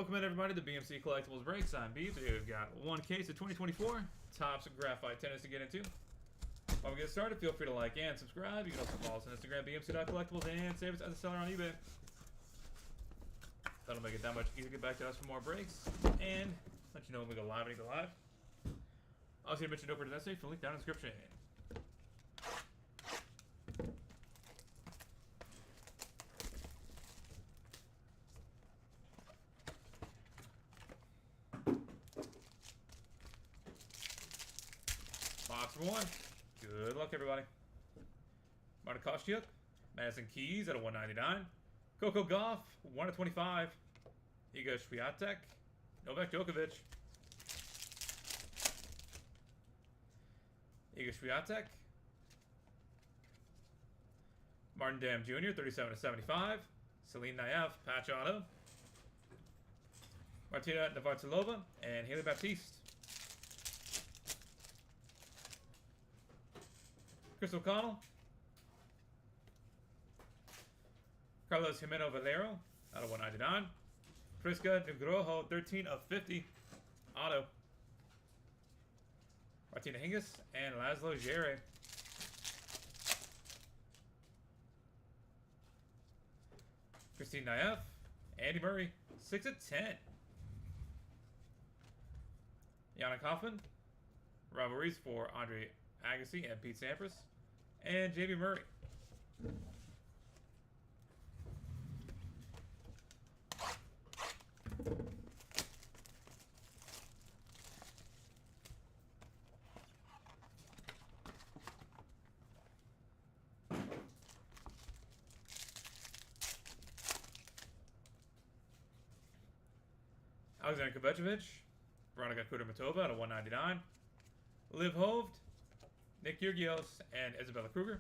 Welcome in everybody to BMC Collectibles Breaks. I'm B. Today we've got one case of 2024 Topps Graphite tennis to get into. While we get started, feel free to like and subscribe. You can also follow us on Instagram, bmc.collectibles, and save us as a seller on eBay. That'll make it that much easier to get back to us for more breaks and let you know when we go live and go live. Also, mention over to that site for link down in the description. Box 1. Good luck, everybody. Martin Kostyuk, Madison Keys at a 199. Coco Gauff, 1 of 25. Iga Swiatek, Novak Djokovic. Iga Swiatek. Martin Dam Jr., 37 of 75. Celine Naev, patch auto. Martina Navratilova and Haley Baptiste. Chris O'Connell. Carlos Jimeno Valero out of 199. Prisca Nugroho, 13 of 50. Auto. Martina Hingis and Laszlo Djere. Christine Naev. Andy Murray, 6 of 10. Yannick Hoffman. Rivalries for Andre Agassi and Pete Sampras. And JB Murray. Alexander Kovacevic, Veronica Kudermatova at a 199. Liv Hoved, Nick Kyrgios, and Isabella Kruger.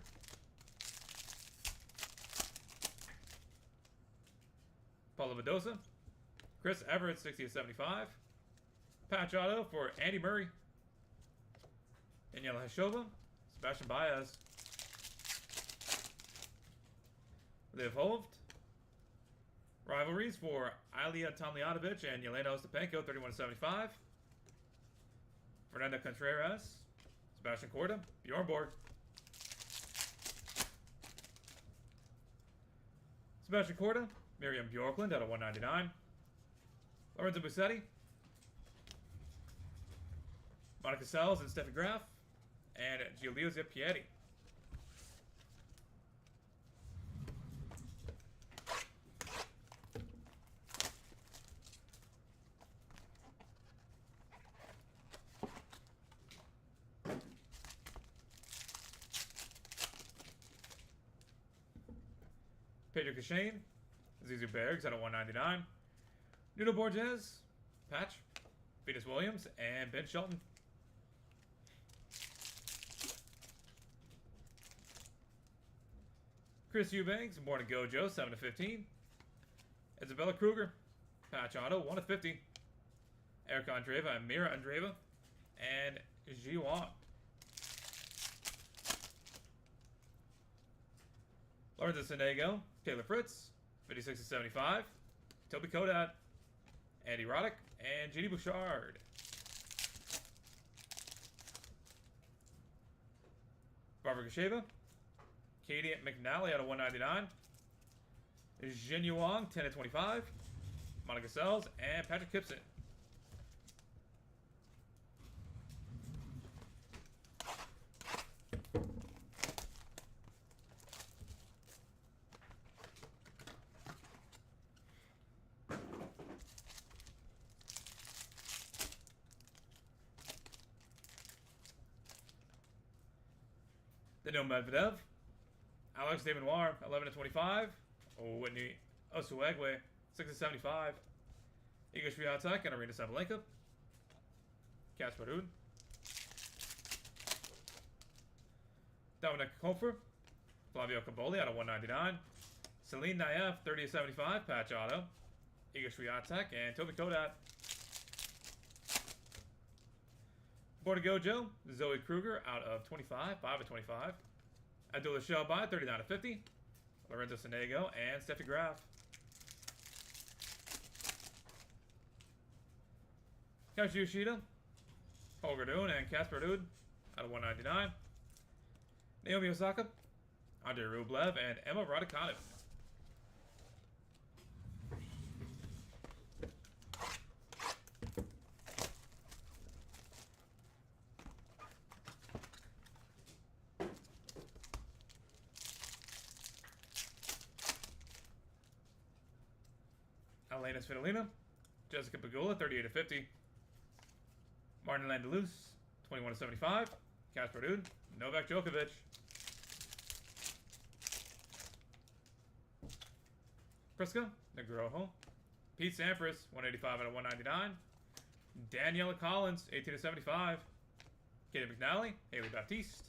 Paula Badosa, Chris Everett, 60 of 75. Patch auto for Andy Murray. Daniela Hashova, Sebastian Baez. Liv Hoved. Rivalries for Ilya Tomljanovic and Yelena Ostapenko, 31 of 75. Fernando Contreras. Sebastian Korda, Bjorn Borg. Sebastian Korda, Miriam Bjorklund out of 199. Lorenzo Musetti. Monica Seles and Steffi Graf. And Giulio Piatti. Pedro Cachane, Zizou Bergs out of 199. Nuno Borges, patch. Venus Williams, and Ben Shelton. Chris Eubanks, Born to Gojo, 7 of 15. Isabella Kruger, patch auto, 1 of 50. Erica Andreeva and Mira Andreeva. And Ji Wang. Lorenzo Sonego, Taylor Fritz, 56 of 75. Toby Kodat, Andy Roddick, and J.D. Bouchard. Barbara Gasheva, Katie McNally out of 199. Jin Yuang, 10 of 25. Monica Seles, and Patrick Kipson. Daniil Medvedev, Alex Desmenoir, 11 of 25. Whitney Osuegwe, 6 of 75. Iga Swiatek and Arena Sabalenka. Casper Ruud. Dominic Kofer, Flavio Caboli out of 199. Celine Naev, 30 of 75, patch auto. Iga Swiatek and Toby Kodat. Border Gojo, Zoe Kruger out of 25, 5 of 25. Abdullah Shelby, 39 of 50. Lorenzo Sonego and Steffi Graf. Kazuya Yoshida, Holger Dune, and Casper Ruud out of 199. Naomi Osaka, Andrei Rublev, and Emma Raducanu. Elena Svitolina, Jessica Pegula, 38/50. Martin Landelus, 21/75. Casper Ruud, Novak Djokovic. Priska, Negroho. Pete Sampras, 185 out of 199. Daniela Collins, 18/75. Katie McNally, Haley Baptiste.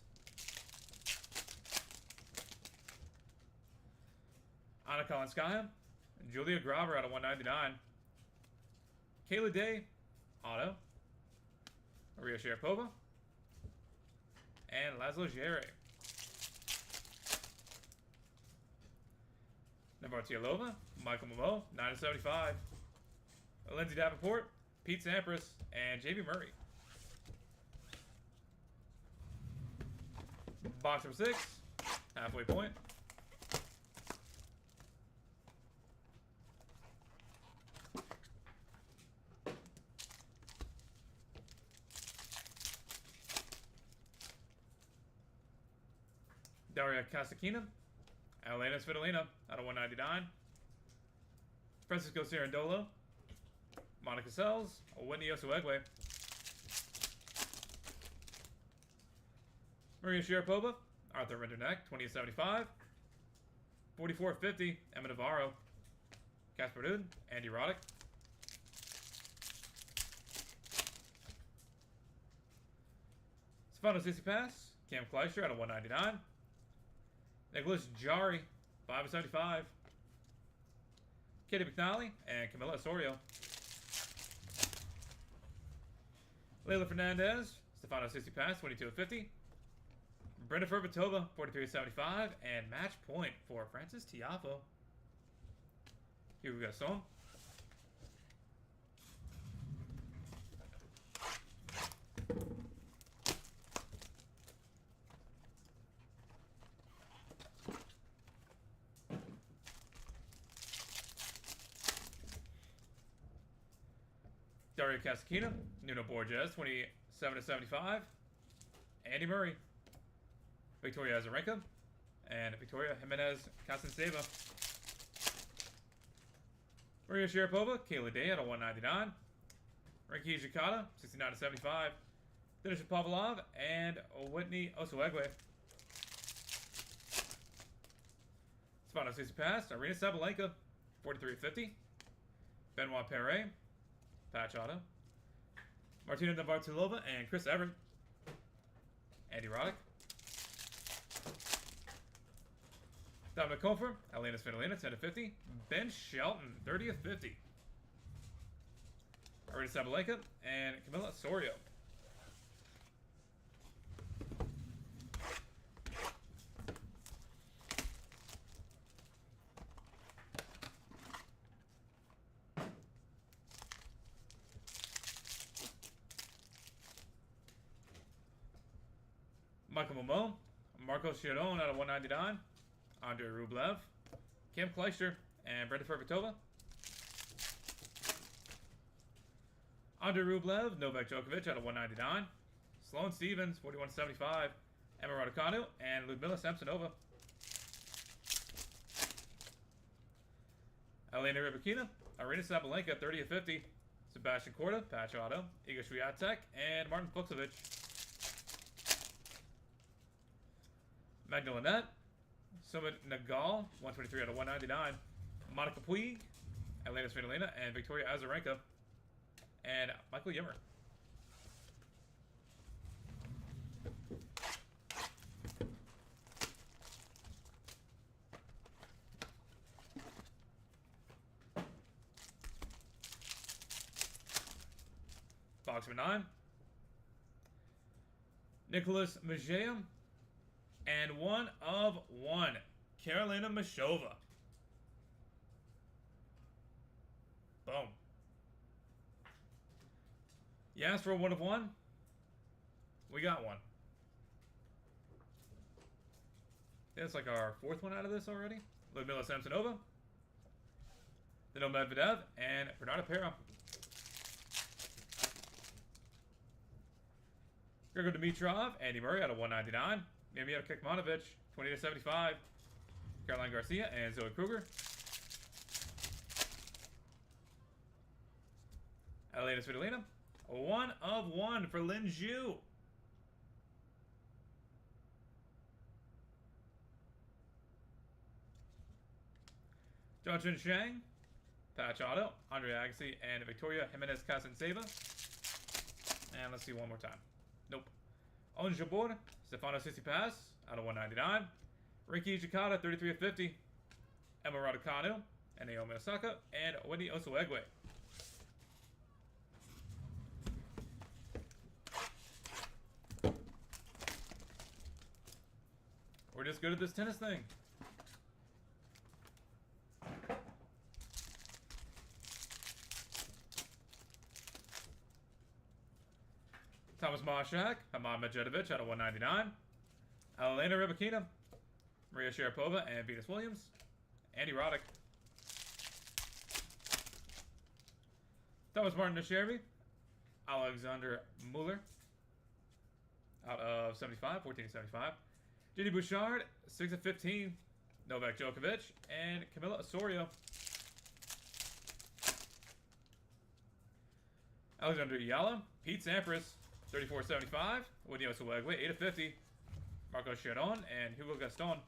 Anna Kolinskaya, Julia Graver out of 199. Kayla Day, auto. Maria Sharapova. And Laszlo Jere. Navratilova, Michael Momo, 9/75. Lindsay Davenport, Pete Sampras, and JB Murray. Box number 6, halfway point. Daria Kasatkina, Elena Svitolina out of 199. Francisco Cerundolo, Monica Seles, Whitney Osuegwe. Maria Sharapova, Arthur Rinderneck, 20/75. 44/50, Emma Navarro, Casper Ruud, Andy Roddick. Stefano Tsitsipas, Cam Kleister out of 199. Nicholas Jari, 5/75. Katie McNally and Camila Osorio. Leila Fernandez, Stefano Tsitsipas, 22/50. Brenda Ferbatova, 43/75. And match point for Francis Tiafoe. Here we go, Son. Daria Kasatkina, Nuno Borges, 27/75. Andy Murray, Victoria Azarenka, and Victoria Jimenez Casanseva. Maria Sharapova, Kayla Day out of 199. Rinky Jikata, 69/75. Denisha Pavlov, and Whitney Osuegwe. Stefano Tsitsipas, Arina Sabalenka, 43/50. Benoit Paire, patch auto. Martina Navratilova and Chris Everett. Andy Roddick. Dominic Kofer, Elena Svitolina, 10/50. Ben Shelton, 30/50. Arina Sabalenka and Camila Osorio. Michael Momo, Marcos Chiron out of 199. Andrei Rublev, Kim Kleister, and Brenda Ferbatova. Andrei Rublev, Novak Djokovic out of 199. Sloane Stevens, 41/75. Emma Raducanu, and Ludmila Samsonova. Elena Rybakina, Arina Sabalenka, 30/50. Sebastian Korda, patch auto. Iga Swiatek, and Martin Fuchsovich. Magda Linette, Sumit Nagal, 123 out of 199. Monica Puig, Elena Svitolina, and Victoria Azarenka. And Michael Yimmer. Box number 9. Nicholas Majea. And 1/1, Carolina Mashova. Boom. You asked for a 1 of 1. We got one. That's like our 4th one out of this already. Ludmila Samsonova. Dino Medvedev and Bernardo Pera. Grigor Dimitrov, Andy Murray out of 199. Mimir Kekmanovic, 20/75. Caroline Garcia and Zoe Kruger. Elena Svitolina. 1 of 1 for Lin Zhu. Johnson Shang, Patch Auto, Andre Agassi, and Victoria Jimenez Casanseva. And let's see one more time. Nope. On Jabor, Stefano Tsitsipas out of 199. Rinki Jikata, 33/50. Emma Raducanu, and Naomi Osaka, and Wendy Osuegwe. We're just good at this tennis thing. Thomas Moshak, Hamad Medjedovic out of 199. Elena Rybakina, Maria Sharapova, and Venus Williams. Andy Roddick. Thomas Martin Nesherby, Alexander Mueller out of 75, 14/75. J.D. Bouchard, 6/15. Novak Djokovic, and Camila Osorio. Alexander Iyala, Pete Sampras, 34/75. Woody Osuegwe, 8/50. Marco Chiron and Hugo Gaston.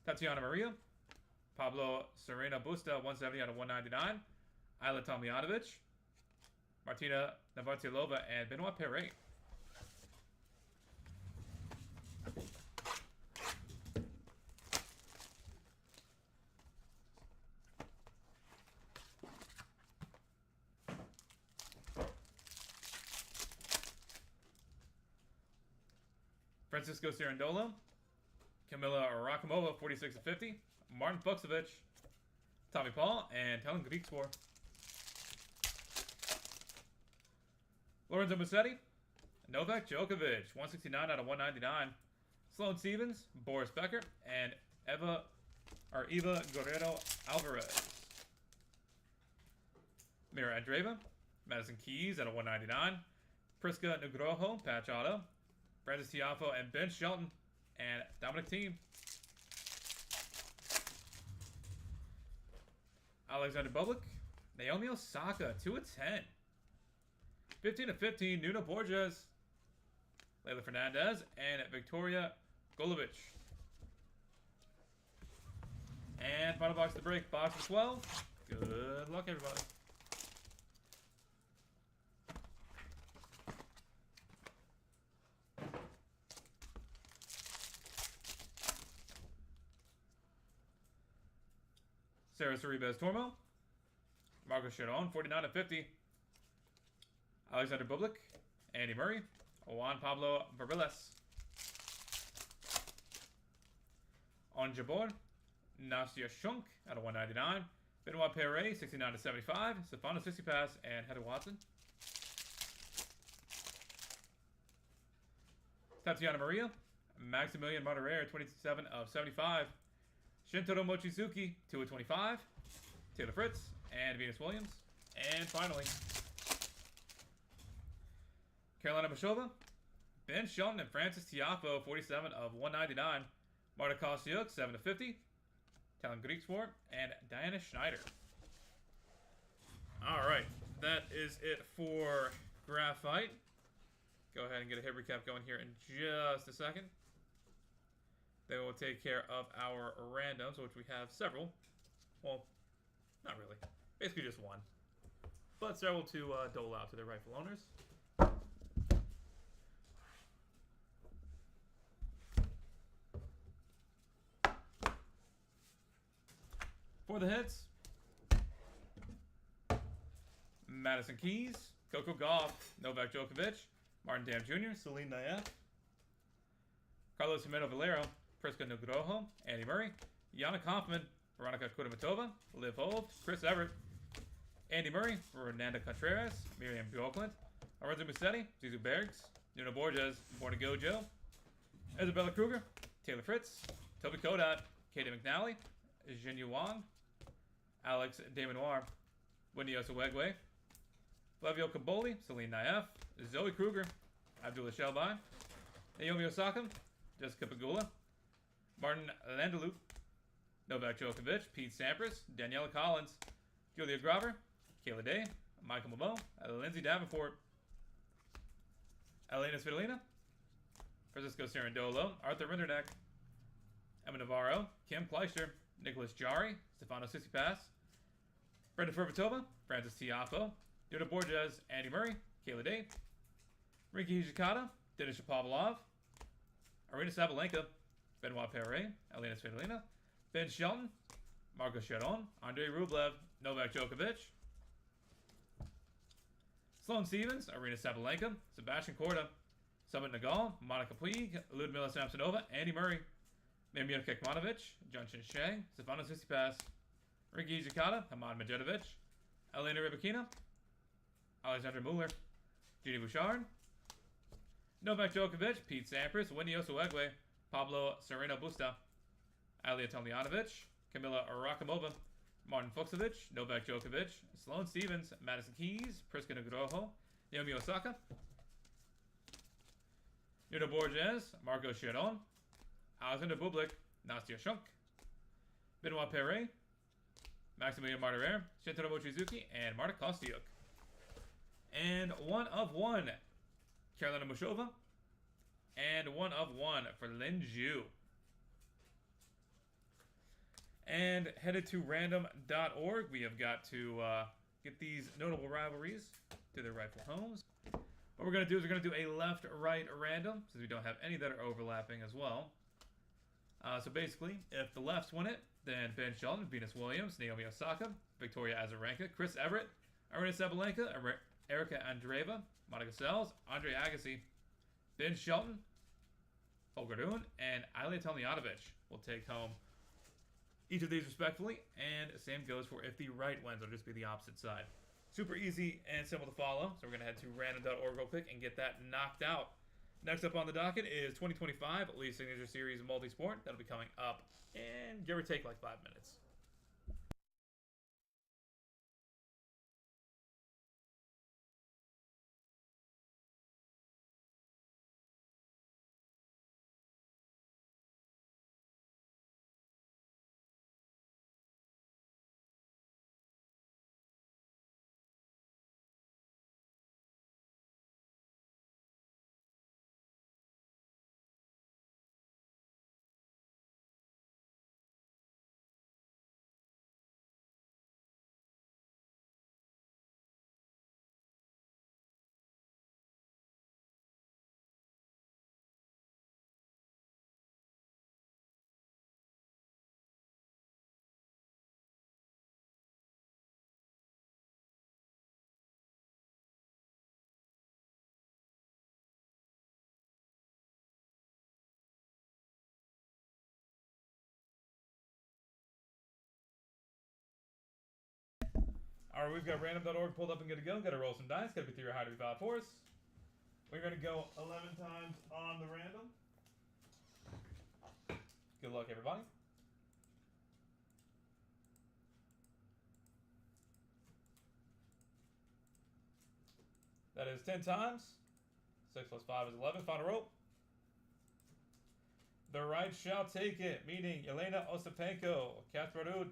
Tatiana Maria, Pablo Serena Busta, 170 out of 199. Ayla Tomljanovic, Martina Navratilova, and Benoit Paire. Francisco Cirandola, Camila Rakhimova, 46/50. Martin Fuxovic, Tommy Paul, and Helen Griekspoor. Lorenzo Musetti, Novak Djokovic, 169 out of 199. Sloane Stevens, Boris Becker, and Eva Guerrero Alvarez. Mira Andreeva, Madison Keys out of 199. Priska Nugroho, Patch Auto. Francis Tiafoe and Ben Shelton, and Dominic Thiem. Alexander Bublik, Naomi Osaka, 2/10. 15/15, Nuno Borges, Leila Fernandez, and Victoria Golubic. And final box to break, box of 12. Good luck, everybody. Sarah Sorribes Tormo, Marco Chiron, 49/50. Alexander Bublik, Andy Murray, Juan Pablo Varillas. On Jabor, Nastia Shunk out of 199. Benoit Paire, 69/75. Stefano Tsitsipas and Heather Watson. Tatiana Maria, Maximilian Martirere, 27/75. Shintaro Mochizuki, 2/25. Taylor Fritz and Venus Williams. And finally, Carolina Muchova, Ben Shelton, and Francis Tiafoe, 47/199. Marta Kostyuk, 7/50. Talon Griekspoor and Diana Schneider. Alright, that is it for Graphite. Go ahead and get a hit recap going here in just a second. Then we'll take care of our randoms, which we have several. Well, not really. Basically just one. But several to dole out to their rightful owners. For the hits, Madison Keys, Coco Gauff, Novak Djokovic, Martin Dam Jr., Celine Naef, Carlos Jimenez Valero, Priska Nugroho, Andy Murray, Yana Kaufman, Veronica Kudermetova, Liv Hold, Chris Everett, Andy Murray, Fernando Contreras, Miriam Bjorklund, Lorenzo Musetti, Zizou Bergs, Nuno Borges, Borna Gojo, Isabella Kruger, Taylor Fritz, Toby Kodat, Katie McNally, Jinyu Wang, Alex Desmenoir, Wendy Osawegwe, Flavio Caboli, Celine Naef, Zoe Kruger, Abdullah Shelby, Naomi Osaka, Jessica Pagula, Martin Landalup, Novak Djokovic, Pete Sampras, Daniela Collins, Julia Graver, Kayla Day, Michael Mamo, Lindsay Davenport, Elena Svitolina, Francisco Cerundolo, Arthur Rinderneck, Emma Navarro, Kim Kleister, Nicholas Jari, Stefano Tsitsipas, Brenda Fervatova, Francis Tiafoe, Nuno Borges, Andy Murray, Kayla Day, Rinky Hijikata, Denis Shapovalov, Arina Sabalenka, Benoit Perret, Elena Svitolina, Ben Shelton, Marco Sharon, Andrei Rublev, Novak Djokovic, Sloane Stevens, Arina Sabalenka, Sebastian Korda, Summit Nagal, Monica Puig, Ludmila Samsonova, Andy Murray, Mamir Kekmanovic, Junshin Shea, Stefano Tsitsipas, Rinky Hijikata, Hamad Medjedovic, Elena Rybakina, Alexandra Mueller, Gini Bouchard, Novak Djokovic, Pete Sampras, Wendy Osawegwe, Pablo Sereno Busta, Alia Tomljanovic, Kamila Rakhimova, Martin Fucsovic, Novak Djokovic, Sloane Stevens, Madison Keys, Priska Nugroho, Naomi Osaka, Nuno Borges, Marco Chiron, Alexander Bublik, Nastia Shunk, Benoit Perret, Maximilian Martirer, Shintaro Mochizuki, and Marta Kostyuk. And 1 of 1, Carolina Mushova, and 1 of 1 for Lin Zhu. And headed to random.org, we have got to get these notable rivalries to their rightful homes. What we're going to do is we're going to do a left-right random, since we don't have any that are overlapping as well. So basically, if the lefts win it, then Ben Shelton, Venus Williams, Naomi Osaka, Victoria Azarenka, Chris Everett, Arina Sabalenka, Erica Andreeva, Monica Seles, Andre Agassi, Ben Shelton, Holger Rune, and Ilia Tomljanovic will take home each of these respectfully, and same goes for if the right wins, it'll just be the opposite side. Super easy and simple to follow, so we're going to head to random.org real quick and get that knocked out. Next up on the docket is 2025 Elite Signature Series Multisport. That'll be coming up in, give or take, like 5 minutes. Alright, we've got random.org pulled up and good to go. Got to roll some dice. Got to be 3 or higher to be 5 for us. We're going to go 11 times on the random. Good luck, everybody. That is 10 times. 6 plus 5 is 11. Final roll. The right shall take it, meaning Elena Ostapenko, Kasper Ruud,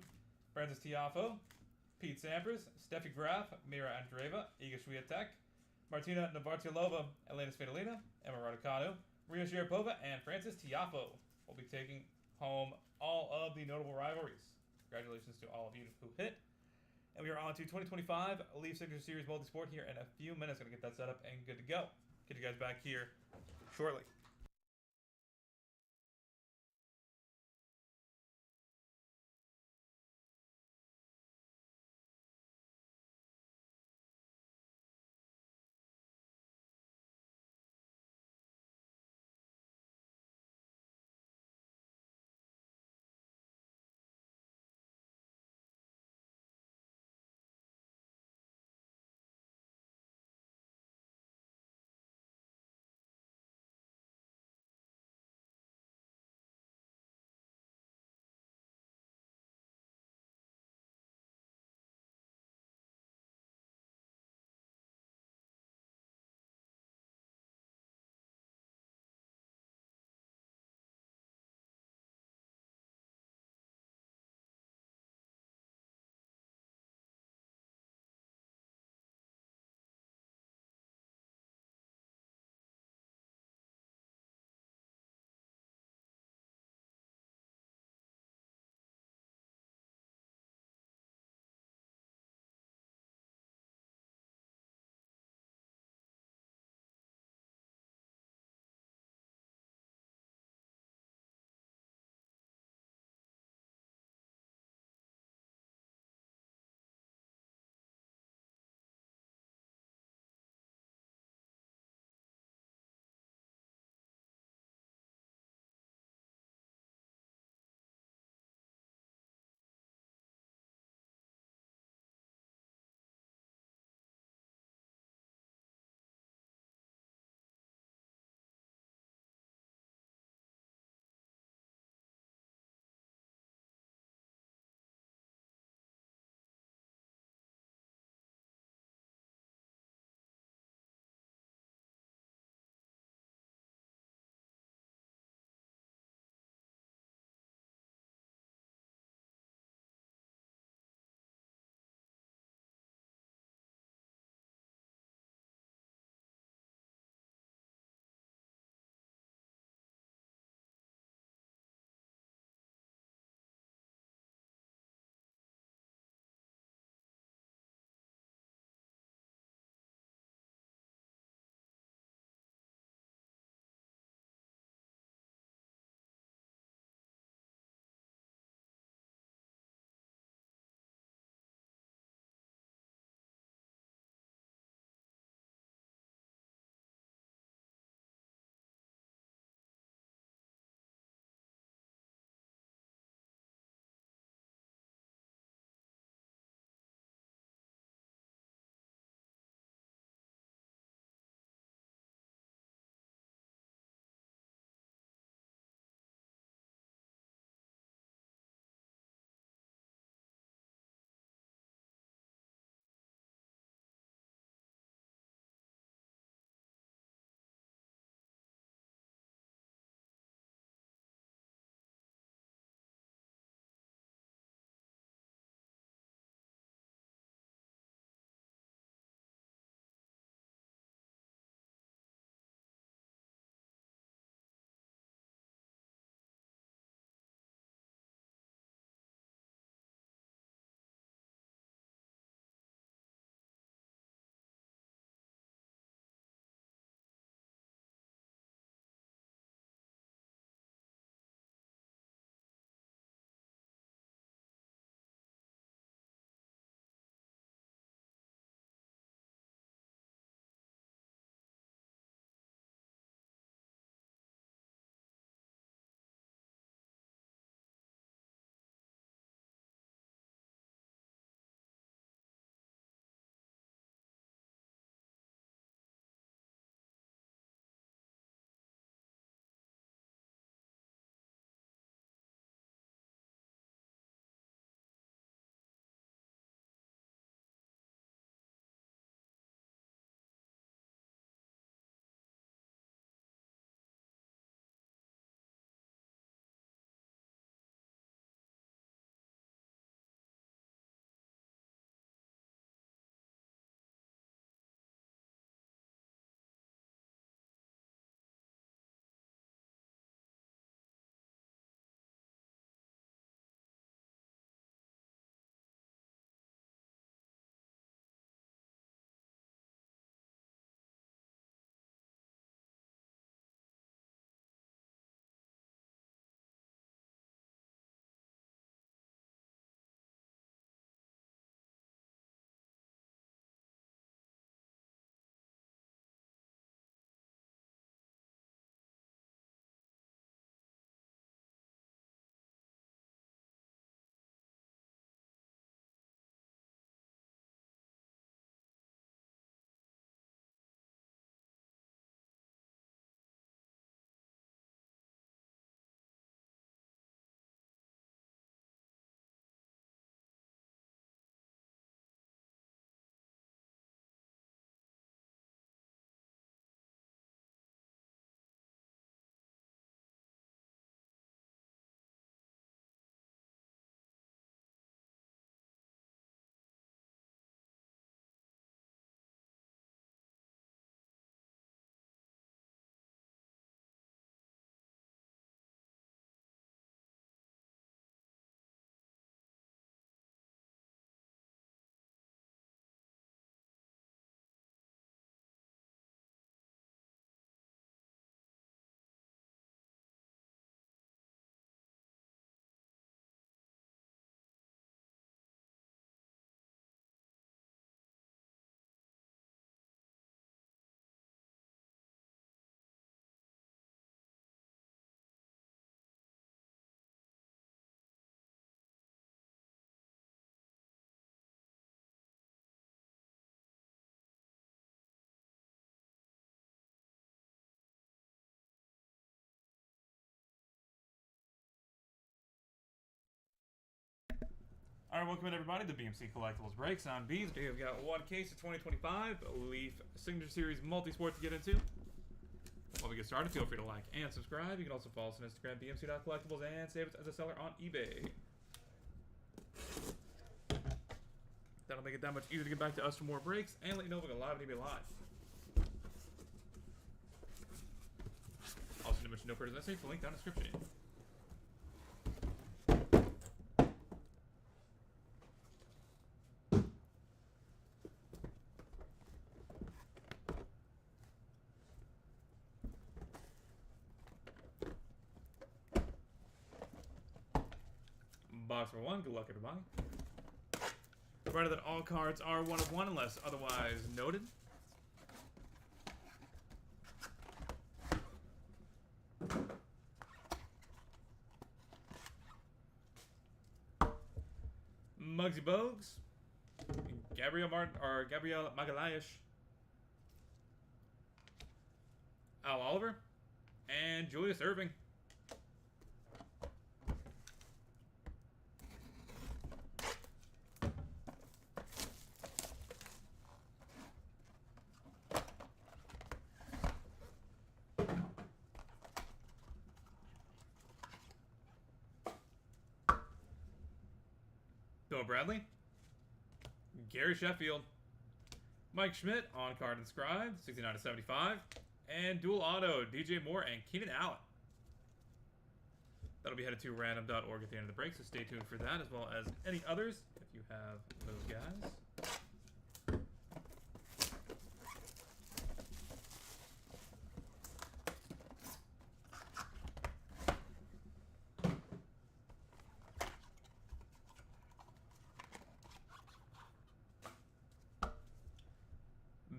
Francis Tiafoe, Pete Sampras, Steffi Graf, Mira Andreeva, Iga Swiatek, Martina Navratilova, Elena Svitolina, Emma Raducanu, Ria Sharapova, and Francis Tiafoe will be taking home all of the notable rivalries. Congratulations to all of you who hit. And we are on to 2025 Elite Signature Series Multisport here in a few minutes. Going to get that set up and good to go. Get you guys back here shortly. Alright, welcome in everybody to BMC Collectibles Breaks on B's. Today we've got one case of 2025 Leaf Signature Series Multisport to get into. While we get started, feel free to like and subscribe. You can also follow us on Instagram, BMC.collectibles, and save it as a seller on eBay. That'll make it that much easier to get back to us for more breaks and let you know if we go live on eBay Live. Also, to mention no purchase necessary, link down in the description. Box number 1, good luck everybody. Reminder that all cards are one of one unless otherwise noted. Muggsy Bogues, Gabriel Magalhaes, Al Oliver, and Julius Erving. Bill Bradley, Gary Sheffield, Mike Schmidt on card inscribed, 69/75, and dual auto, DJ Moore and Keenan Allen. That'll be headed to random.org at the end of the break, so stay tuned for that, as well as any others if you have those guys.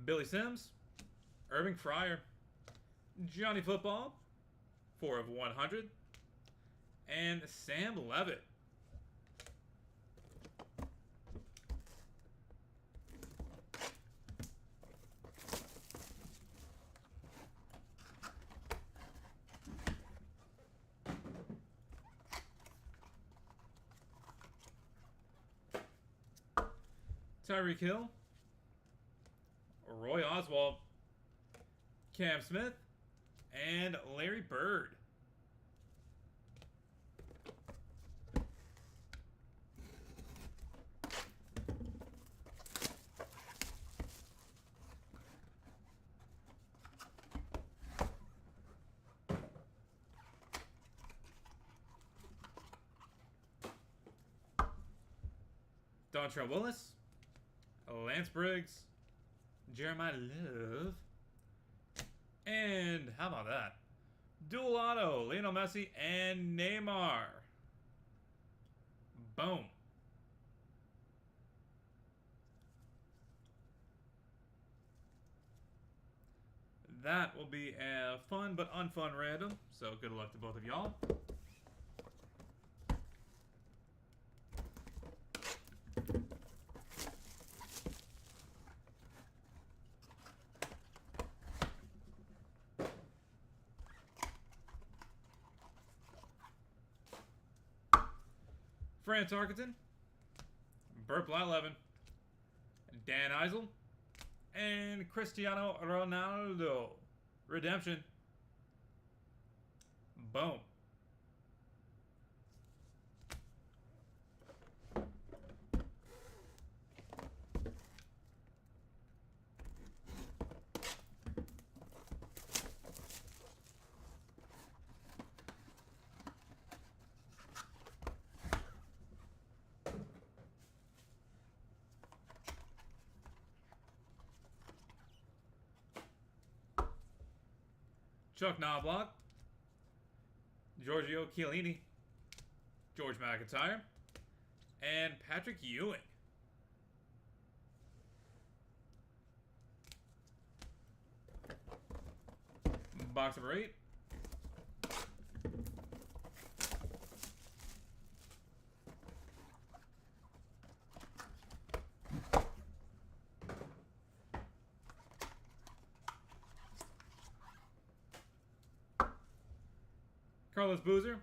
Billy Sims, Irving Fryer, Johnny Football, 4 of 100, and Sam Levitt. Tyreek Hill, Roy Oswald, Cam Smith, and Larry Bird. Dontrell Willis, Lance Briggs, Jeremiah Love, and how about that? Dual auto, Lionel Messi and Neymar. Boom. That will be a fun but unfun random, so good luck to both of y'all. France Arkenton, Burt Blyleven, Dan Eisel, and Cristiano Ronaldo. Redemption. Boom. Chuck Knobloch, Giorgio Chiellini, George McIntyre, and Patrick Ewing. Box number 8. Carlos Boozer,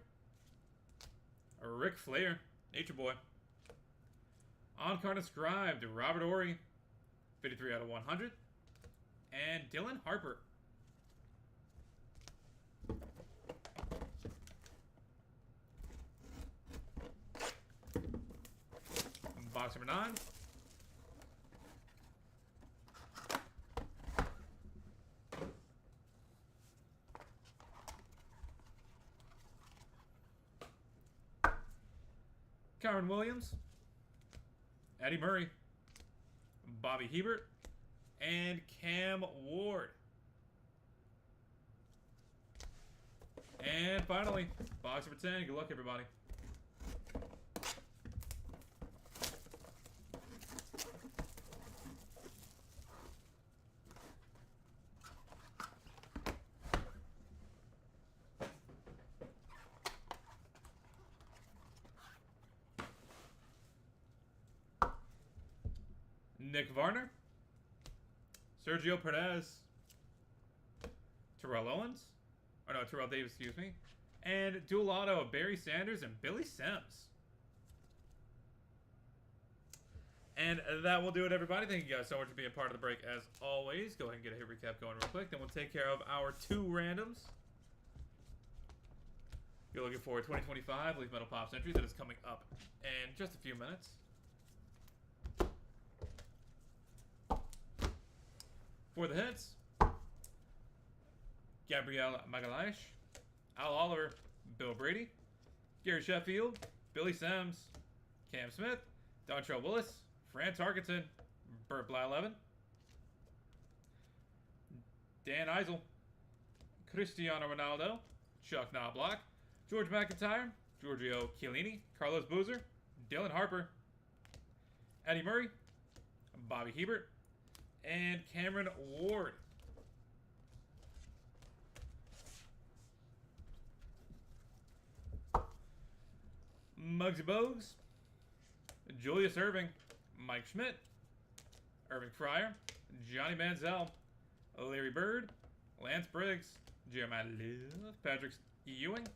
Ric Flair, Nature Boy, On-card inscribed, Robert Horry, 53 out of 100. And Dylan Harper. Box number 9. Kyron Williams, Eddie Murray, Bobby Hebert, and Cam Ward. And finally, box number 10. Good luck, everybody. Nick Varner, Sergio Perez, Terrell Owens, or no, Terrell Davis, excuse me, and dual auto of Barry Sanders and Billy Sims. And that will do it, everybody. Thank you guys so much for being a part of the break, as always. Go ahead and get a hit recap going real quick, then we'll take care of our 2 randoms. You're looking for 2025 Leaf Metal Pops entry that is coming up in just a few minutes. For the hits, Gabriel Magalhaes, Al Oliver, Bill Brady, Gary Sheffield, Billy Sims, Cam Smith, Dontrell Willis, Fran Tarkenton, Burt Blyleven, Dan Eisel, Cristiano Ronaldo, Chuck Knobloch, George McIntyre, Giorgio Chiellini, Carlos Boozer, Dylan Harper, Eddie Murray, Bobby Hebert, and Cameron Ward. Muggsy Bogues, Julius Erving, Mike Schmidt, Irving Fryer, Johnny Manziel, Larry Bird, Lance Briggs, Jeremiah Love, Patrick Ewing,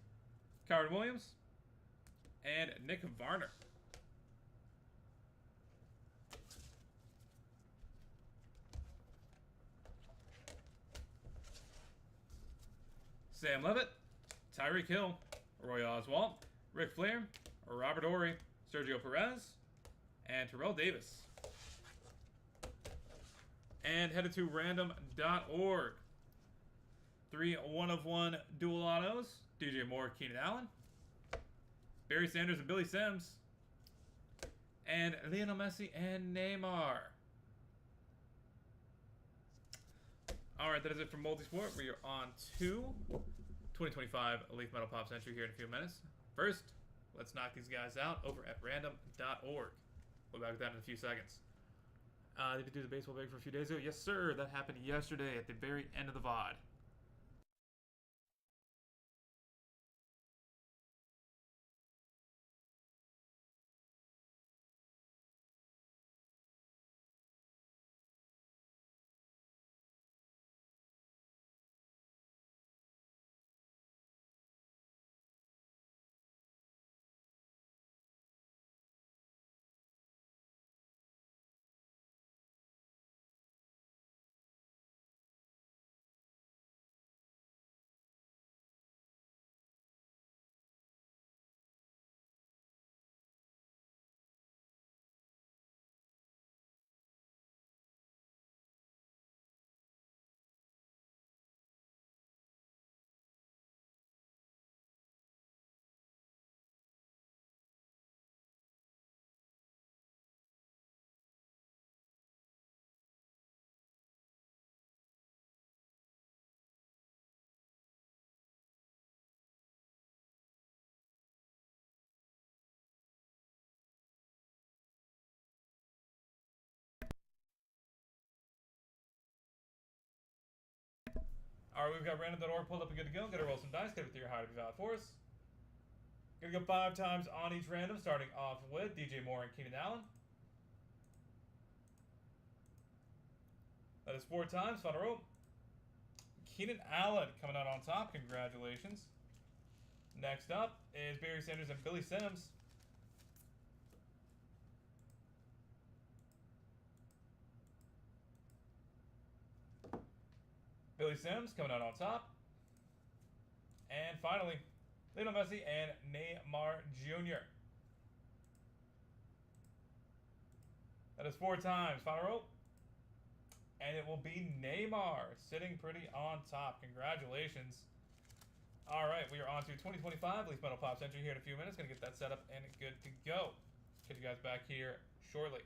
Kyron Williams, and Nick Varner. Sam Levitt, Tyreek Hill, Roy Oswalt, Ric Flair, Robert Horry, Sergio Perez, and Terrell Davis. And headed to random.org. 3 1-of-1 dual autos, DJ Moore, Keenan Allen, Barry Sanders and Billy Sims, and Lionel Messi and Neymar. Alright, that is it for Multisport. We are on to 2025 Leaf Metal Pops entry here in a few minutes. First, let's knock these guys out over at random.org. We'll be back with that in a few seconds. Did you do the baseball break for a few days ago? Yes, sir. That happened yesterday at the very end of the VOD. Alright, we've got random.org pulled up and good to go. Gotta roll some dice, get it with your high to be valid for us. Gonna go 5 times on each random, starting off with DJ Moore and Keenan Allen. That is 4 times, final roll. Keenan Allen coming out on top, congratulations. Next up is Barry Sanders and Billy Sims. Billy Sims coming out on top. And finally, Lionel Messi and Neymar Jr. That is 4 times. Final row. And it will be Neymar sitting pretty on top. Congratulations. All right, we are on to 2025 Leaf Metal Pops entry here in a few minutes. Going to get that set up and good to go. Catch you guys back here shortly.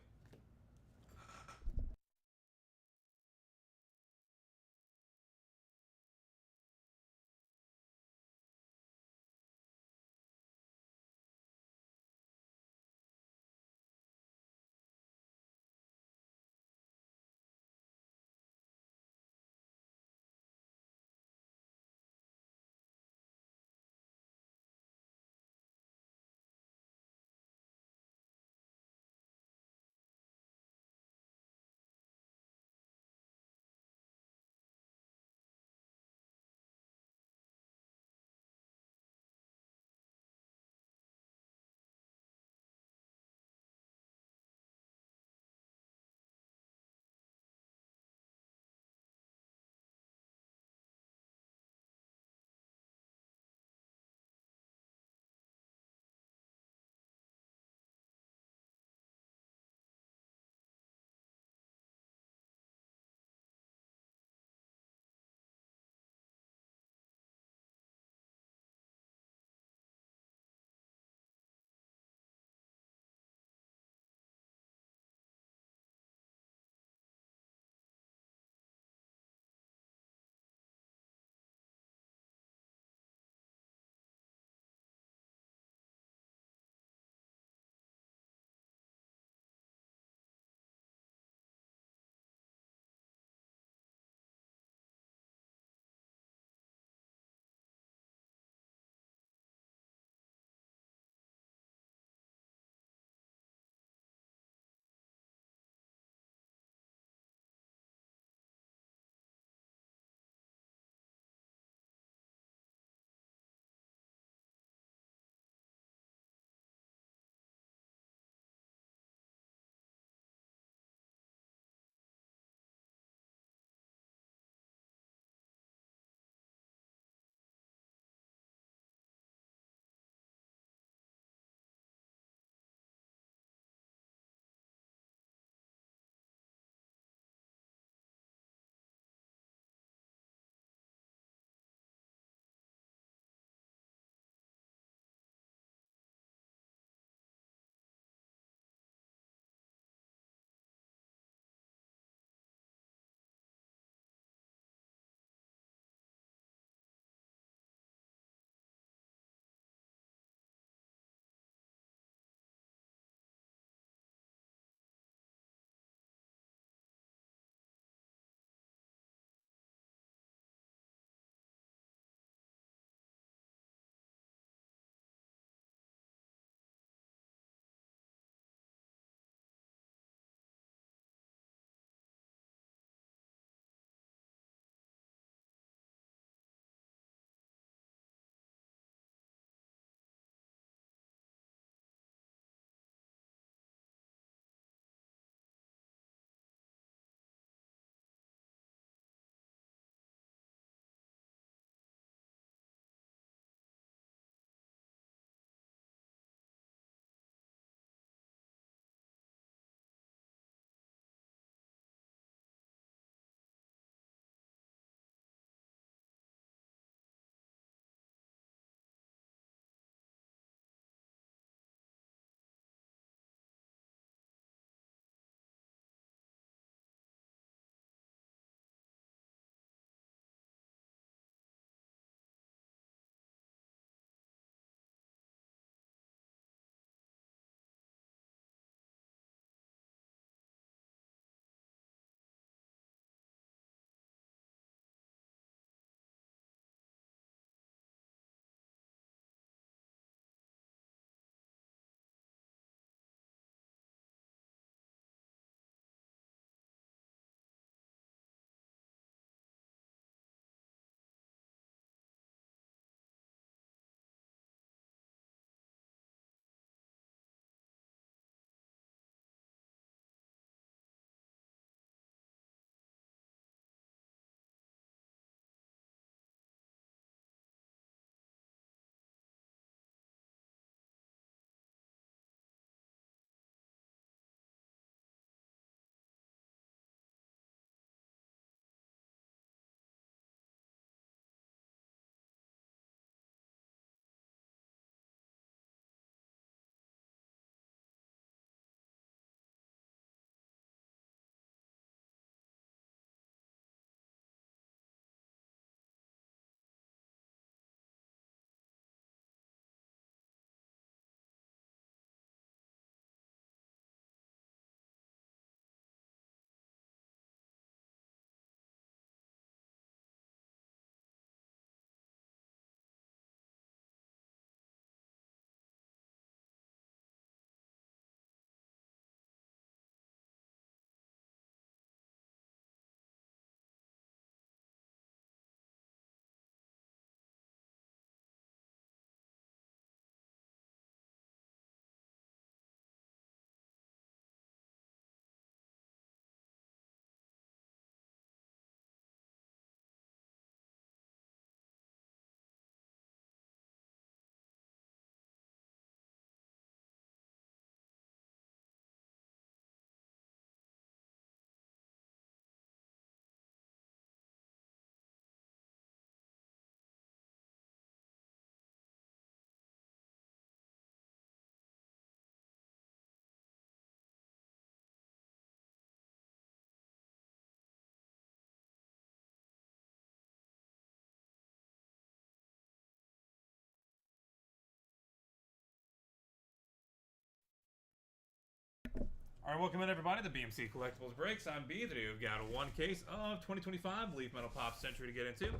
Alright, welcome in everybody to BMC Collectibles Breaks. I'm B. Today we've got one case of 2025 Leaf Metal Pop Century to get into.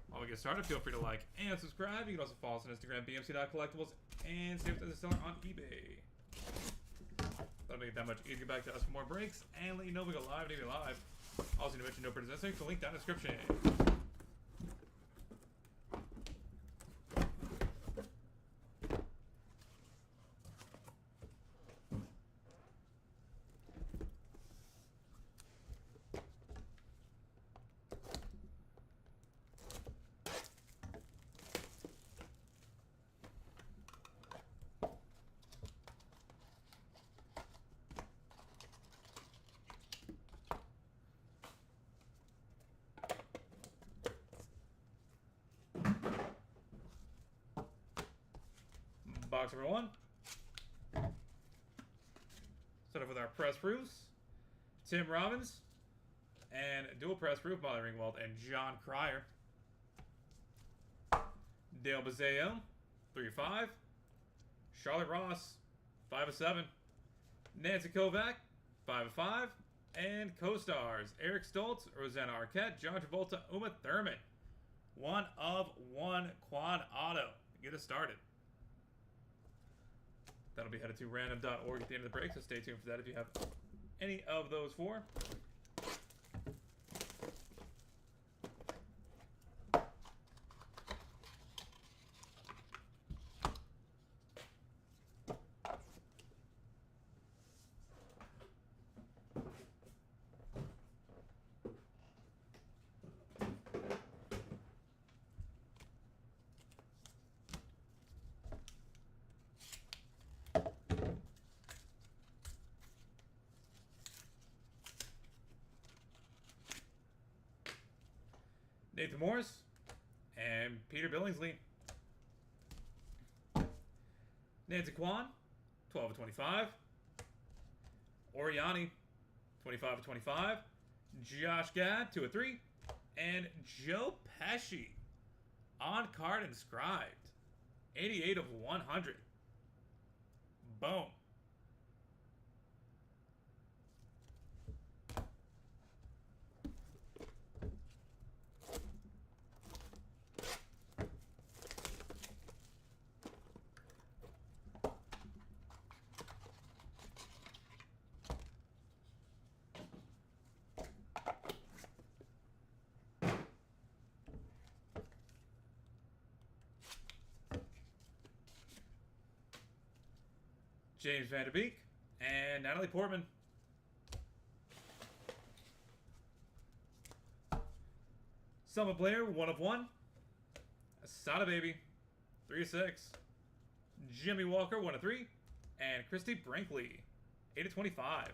While we get started, feel free to like and subscribe. You can also follow us on Instagram, BMC.collectibles, and save it as a seller on eBay. That'll make it that much easier to get back to us for more breaks and let you know we go live, TV live. Also, to mention no purchase necessary, so link down in the description. Box number 1. Start off with our press proofs. Tim Robbins and dual press proof, Molly Ringwald and John Cryer. Dale Bazeo, 3-5. Charlotte Ross, 5-7. Nancy Kovac, 5-5. And co-stars Eric Stoltz, Rosanna Arquette, John Travolta, Uma Thurman. 1 of 1 quad auto. Get us started. That'll be headed to random.org at the end of the break, so stay tuned for that if you have any of those four. Nathan Morris and Peter Billingsley. Nancy Kwan, 12-25. Oriani, 25-25. Josh Gad, 2-3. And Joe Pesci, on card inscribed, 88/100. Boom. James Van Der Beek and Natalie Portman. Selma Blair, 1 of 1. Asada Baby, 3-6. Jimmy Walker, 1 of 3. And Christy Brinkley, 8-25.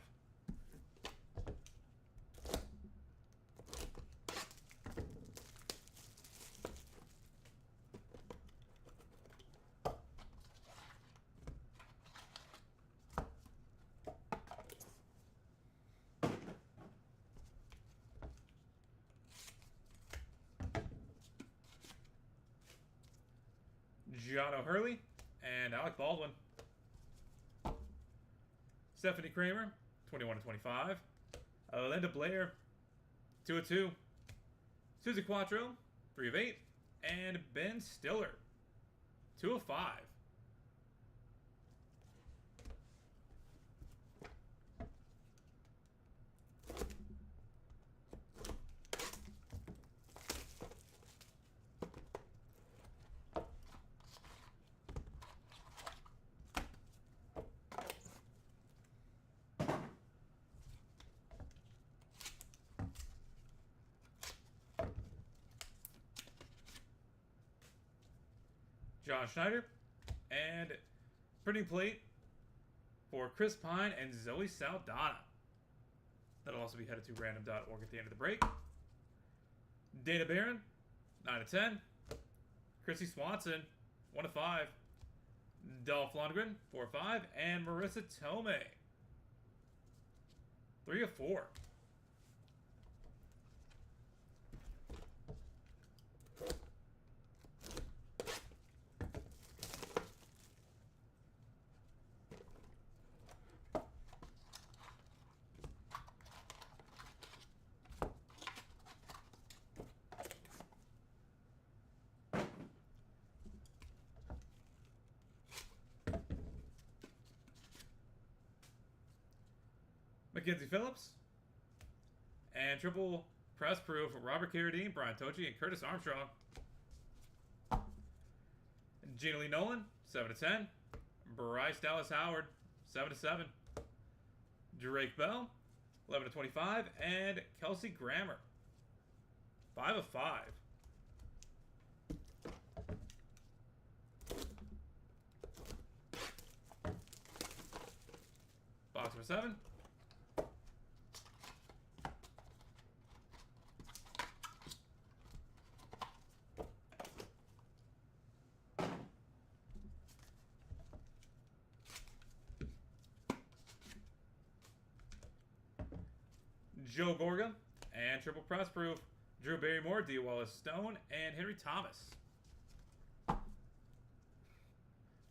John O'Hurley and Alec Baldwin. Stephanie Kramer, 21-25. Linda Blair, 2 of 2. Susie Quattro, 3 of 8. And Ben Stiller, 2 of 5. John Schneider, and printing plate for Chris Pine and Zoe Saldana. That'll also be headed to random.org at the end of the break. Dana Barron, 9 of 10. Chrissy Swanson, 1 of 5. Dolph Lundgren, 4 of 5. And Marissa Tomei, 3 of 4. Mackenzie Phillips. And triple press proof Robert Carradine, Brian Tochi, and Curtis Armstrong. Gina Lee Nolan, 7/10. Bryce Dallas Howard, 7/7. Drake Bell, 11/25. And Kelsey Grammer, 5/5. Box number 7. Joe Gorga, and triple press proof Drew Barrymore, D. Wallace Stone, and Henry Thomas.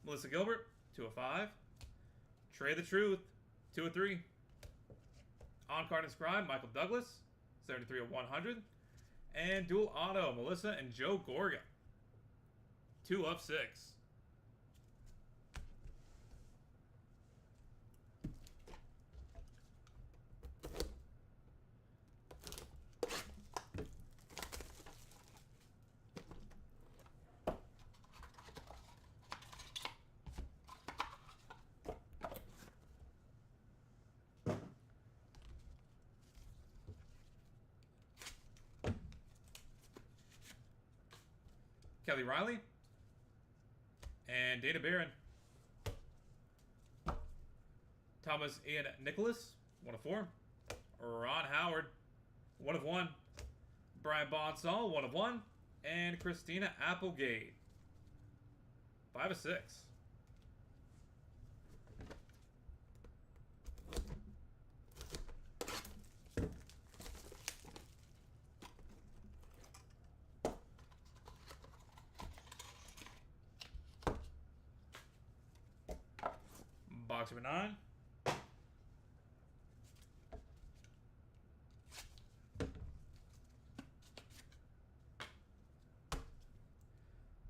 Melissa Gilbert, 2/5. Trey the Truth, 2/3. On card inscribed Michael Douglas, 73/100. And dual auto Melissa and Joe Gorga, 2/6. Kelly Riley and Dana Barron. Thomas Ian Nicholas, 1/4. Ron Howard, 1/1. Brian Bonsall, 1/1. And Christina Applegate, 5/6. Box number 9.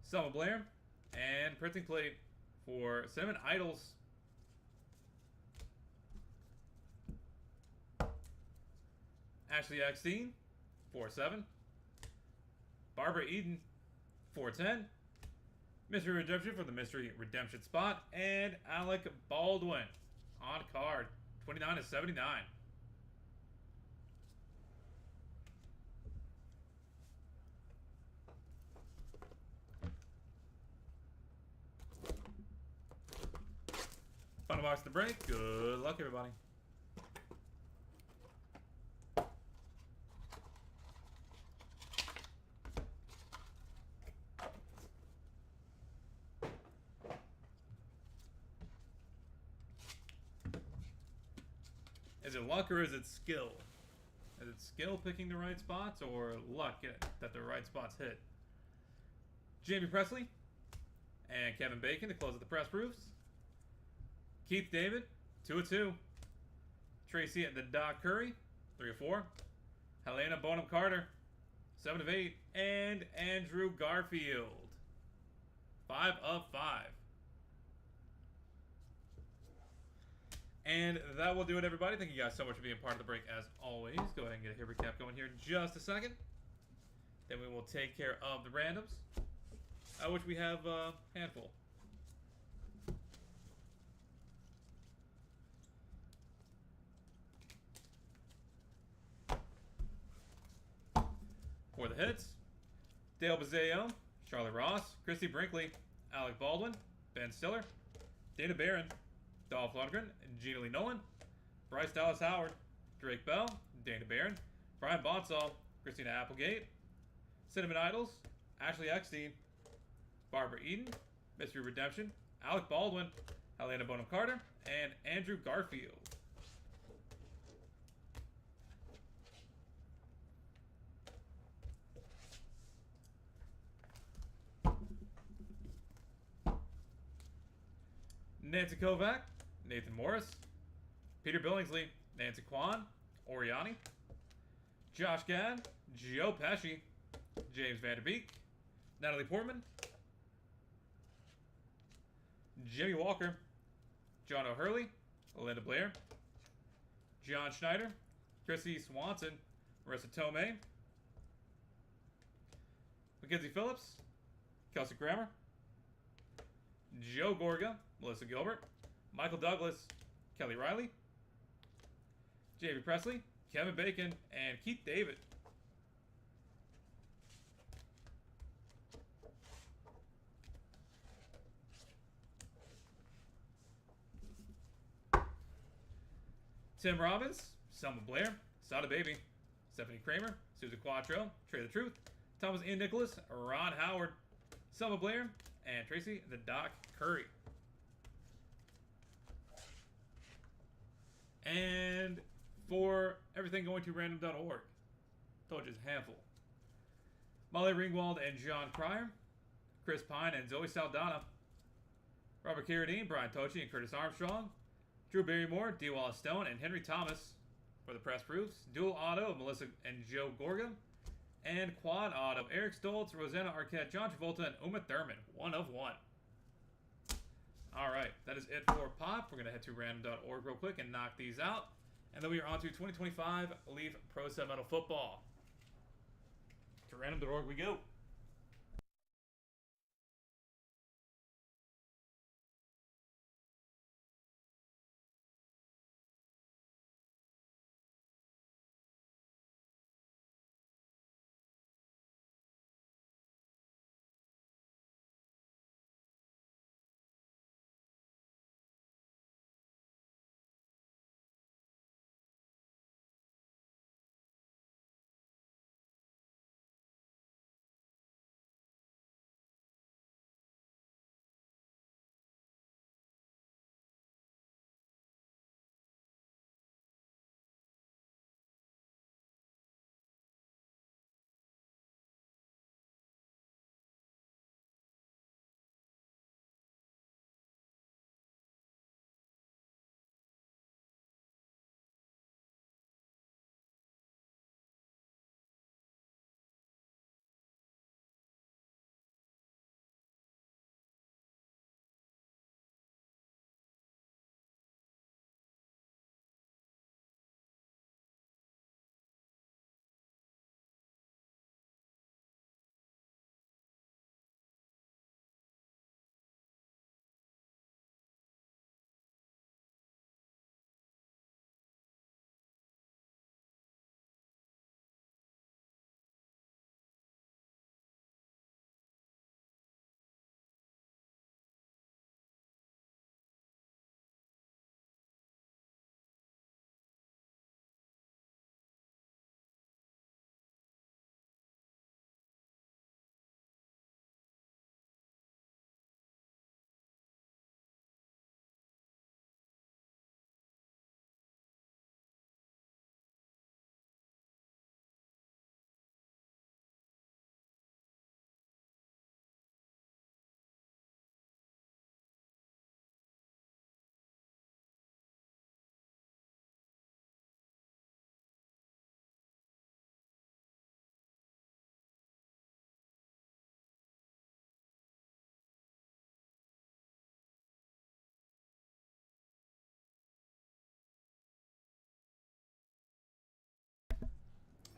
Selma Blair and printing plate for Cinnamon Idols. Ashley Eckstein, 4/7. Barbara Eden, 4/10. Mystery Redemption for the Mystery Redemption spot. And Alec Baldwin on card, 29/79. Final box to break. Good luck, everybody. Is it luck or is it skill? Is it skill picking the right spots or luck that the right spots hit? Jamie Presley and Kevin Bacon to close out the press proofs. Keith David, 2/2. Tracy and the Doc Curry, 3/4. Helena Bonham Carter, 7/8. And Andrew Garfield, 5/5. And that will do it, everybody. Thank you guys so much for being part of the break, as always. Go ahead and get a hit recap going here in just a second. Then we will take care of the randoms, which we have a handful. For the hits, Dale Bazeo, Charlotte Ross, Christy Brinkley, Alec Baldwin, Ben Stiller, Dana Barron, Dolph Lundgren, Gina Lee Nolan, Bryce Dallas Howard, Drake Bell, Dana Barron, Brian Bonsall, Christina Applegate, Cinnamon Idols, Ashley Eckstein, Barbara Eden, Mystery Redemption, Alec Baldwin, Helena Bonham Carter, and Andrew Garfield. Nancy Kovac, Nathan Morris, Peter Billingsley, Nancy Kwan, Oriani, Josh Gad, Joe Pesci, James Vanderbeek, Natalie Portman, Jimmy Walker, John O'Hurley, Linda Blair, John Schneider, Chrissy Swanson, Marissa Tomei, Mackenzie Phillips, Kelsey Grammer, Joe Gorga, Melissa Gilbert, Michael Douglas, Kelly Riley, J.B. Presley, Kevin Bacon, and Keith David. Tim Robbins, Selma Blair, Sada Baby, Stephanie Kramer, Susan Quattro, Trey the Truth, Thomas Ian Nicholas, Ron Howard, Selma Blair, and Tracy the Doc Curry. And for everything going to random.org, told you it's a handful. Molly Ringwald and John Cryer, Chris Pine and Zoe Saldana, Robert Carradine, Brian Tochi and Curtis Armstrong, Drew Barrymore, D. Wallace Stone, and Henry Thomas for the press proofs. Dual auto of Melissa and Joe Gorga. And quad auto Eric Stoltz, Rosanna Arquette, John Travolta, and Uma Thurman. 1 of 1. Alright, that is it for Pop. We're going to head to random.org real quick and knock these out. And then we are on to 2025 Leaf Pro Set Metal Football. To random.org we go.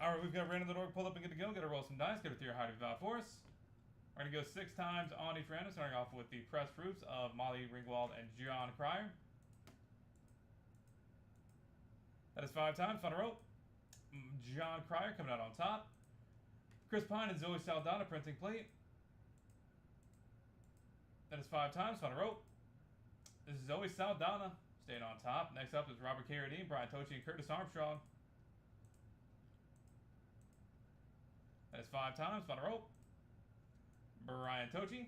Alright, we've got random.org pulled up and good to go. Got to roll some dice. Get it through your high value for us. We're going to go 6 times on each random, starting off with the press proofs of Molly Ringwald and John Cryer. That is 5 times. Final roll. John Cryer coming out on top. Chris Pine and Zoe Saldana printing plate. That is 5 times. Final roll. This is Zoe Saldana staying on top. Next up is Robert Carradine, Brian Tochi, and Curtis Armstrong. That is 5 times. Final roll. Brian Tochi,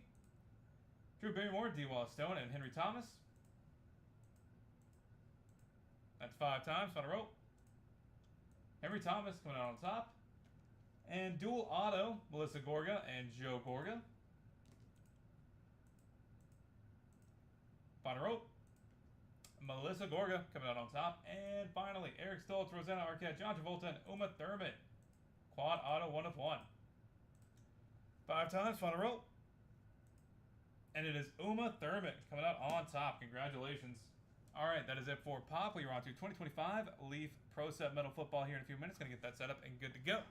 Drew Barrymore, D. Wallace Stone, and Henry Thomas. That's 5 times. Final roll. Henry Thomas coming out on top. And dual auto, Melissa Gorga and Joe Gorga. Final roll. Melissa Gorga coming out on top. And finally, Eric Stoltz, Rosanna Arquette, John Travolta, and Uma Thurman. Quad auto 1 of 1. 5 times. Final roll. And it is Uma Thurman coming out on top. Congratulations. All right, that is it for Pop. We're on to 2025 Leaf Pro Set Metal Football here in a few minutes. Going to get that set up and good to go.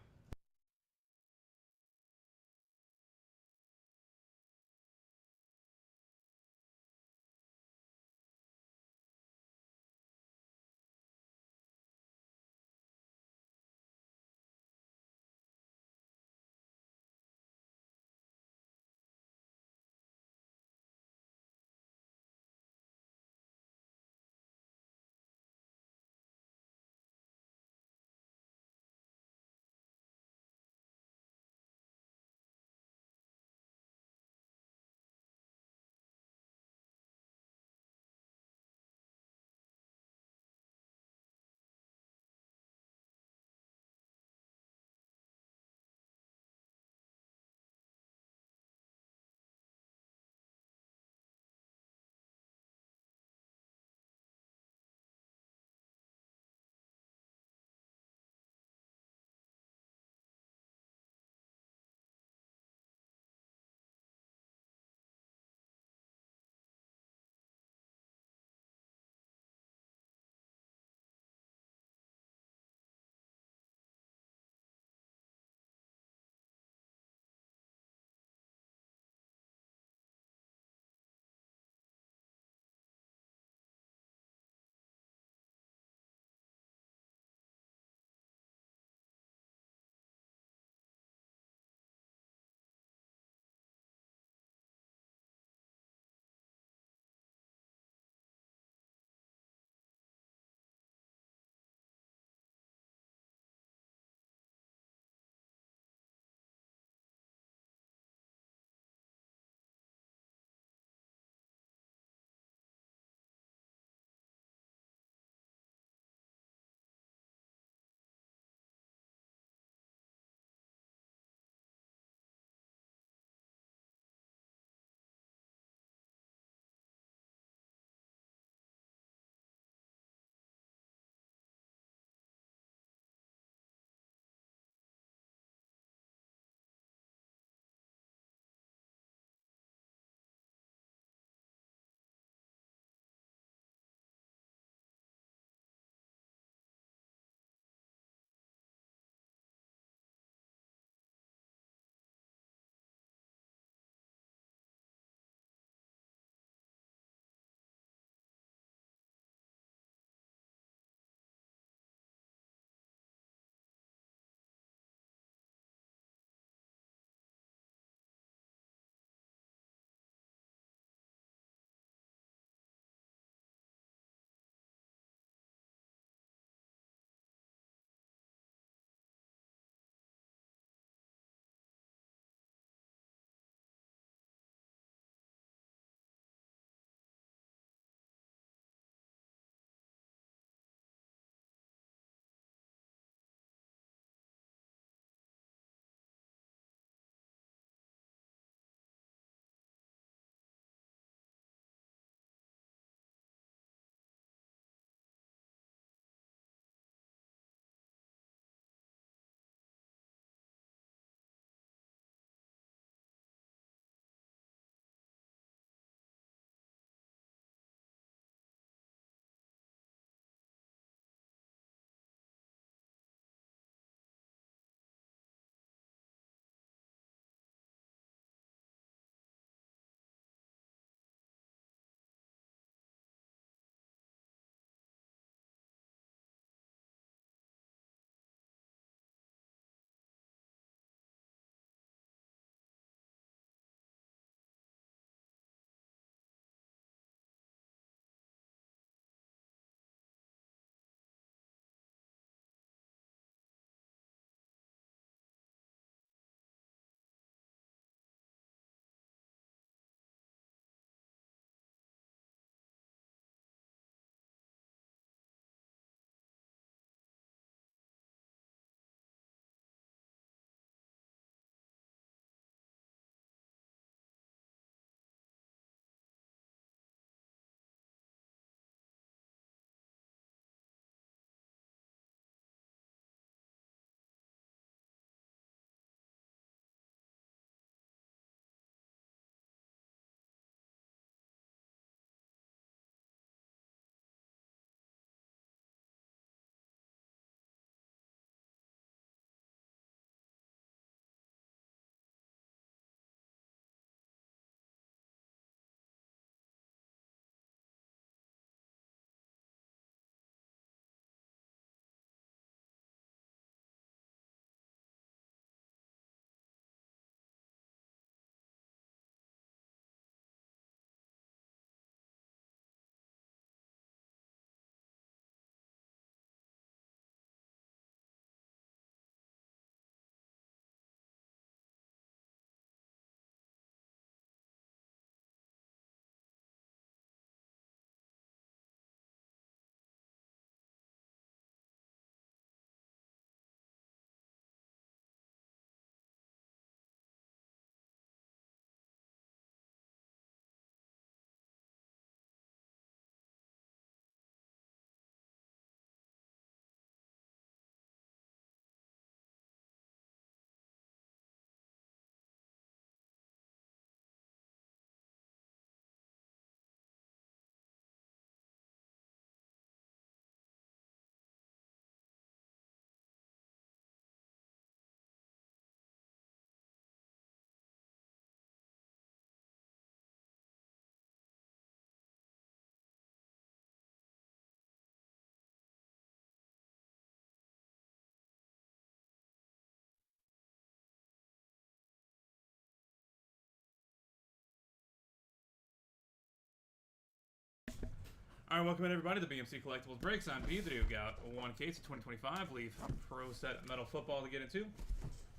All right, welcome in everybody to BMC Collectibles Breaks. I'm Pete. We've got one case of 2025 Leaf Pro Set Metal Football to get into.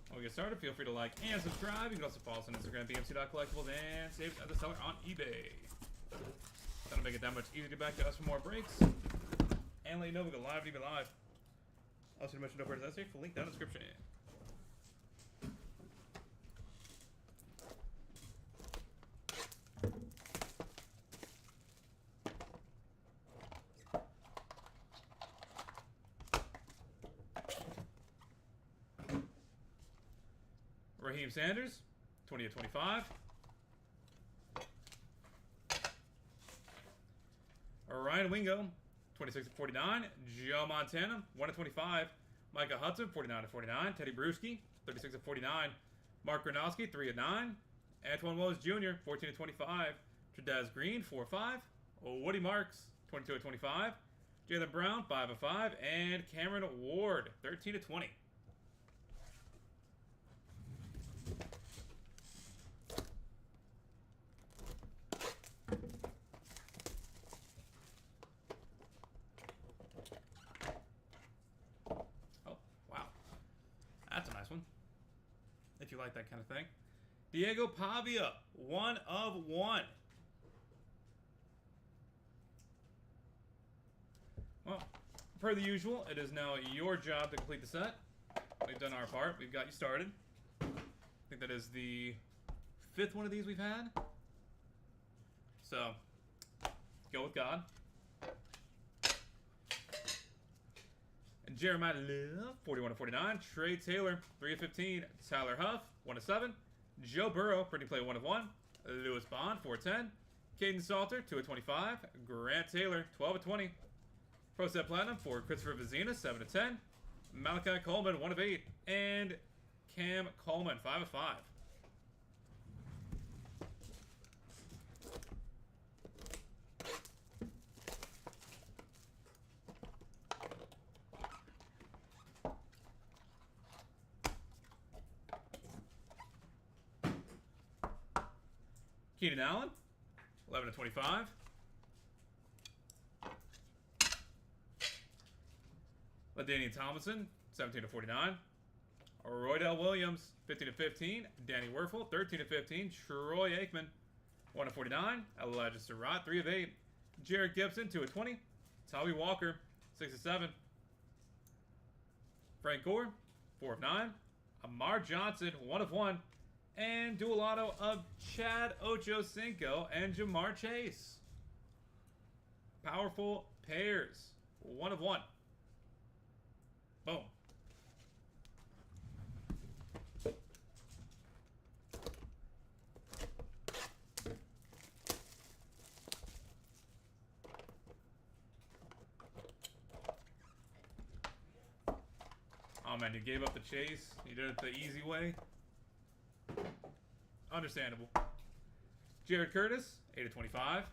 When we get started, feel free to like and subscribe. You can also follow us on Instagram, BMC.collectibles, and save it as a seller on eBay. That'll make it that much easier to get back to us for more breaks. And let you know we go live to be live. Also, mention over to that link down in the description. Raheem Sanders, 20/25. Ryan Wingo, 26/49. Joe Montana, 1/25. Micah Hudson, 49/49. Teddy Bruschi, 36/49. Mark Gronowski, 3/9. Antoine Wells Jr., 14/25. Tradaz Green, 4/5. Woody Marks, 22/25. Jalen Brown, 5/5. And Cameron Ward, 13/20. That's a nice one, if you like that kind of thing. Diego Pavia, 1/1. Well, per the usual, it is now your job to complete the set. We've done our part. We've got you started. I think that is the 5th one of these we've had. So, go with God. Jeremiah Love, 41/49. Trey Taylor, 3/15. Tyler Huff, 1/7. Joe Burrow, pretty play, 1/1. Lewis Bond, 4/10. Caden Salter, 2/25. Grant Taylor, 12/20. Pro Set Platinum for Christopher Vizina, 7/10. Malachi Coleman, 1/8. And Cam Coleman, 5/5. Keenan Allen, 11/25. LaDainian Tomlinson, 17/49. Roydell Williams, 15/15. Danny Werfel, 13/15. Troy Aikman, 1/49. Elijah Surratt, 3/8. Jared Gibson, 2/20. Tommy Walker, 6/7. Frank Gore, 4/9. Amar Johnson, 1/1. And dual auto of Chad Ochocinco and Jamar Chase. Powerful pairs. 1/1. Boom. Oh man, you gave up the chase. You did it the easy way. Understandable. Jared Curtis, 8/25.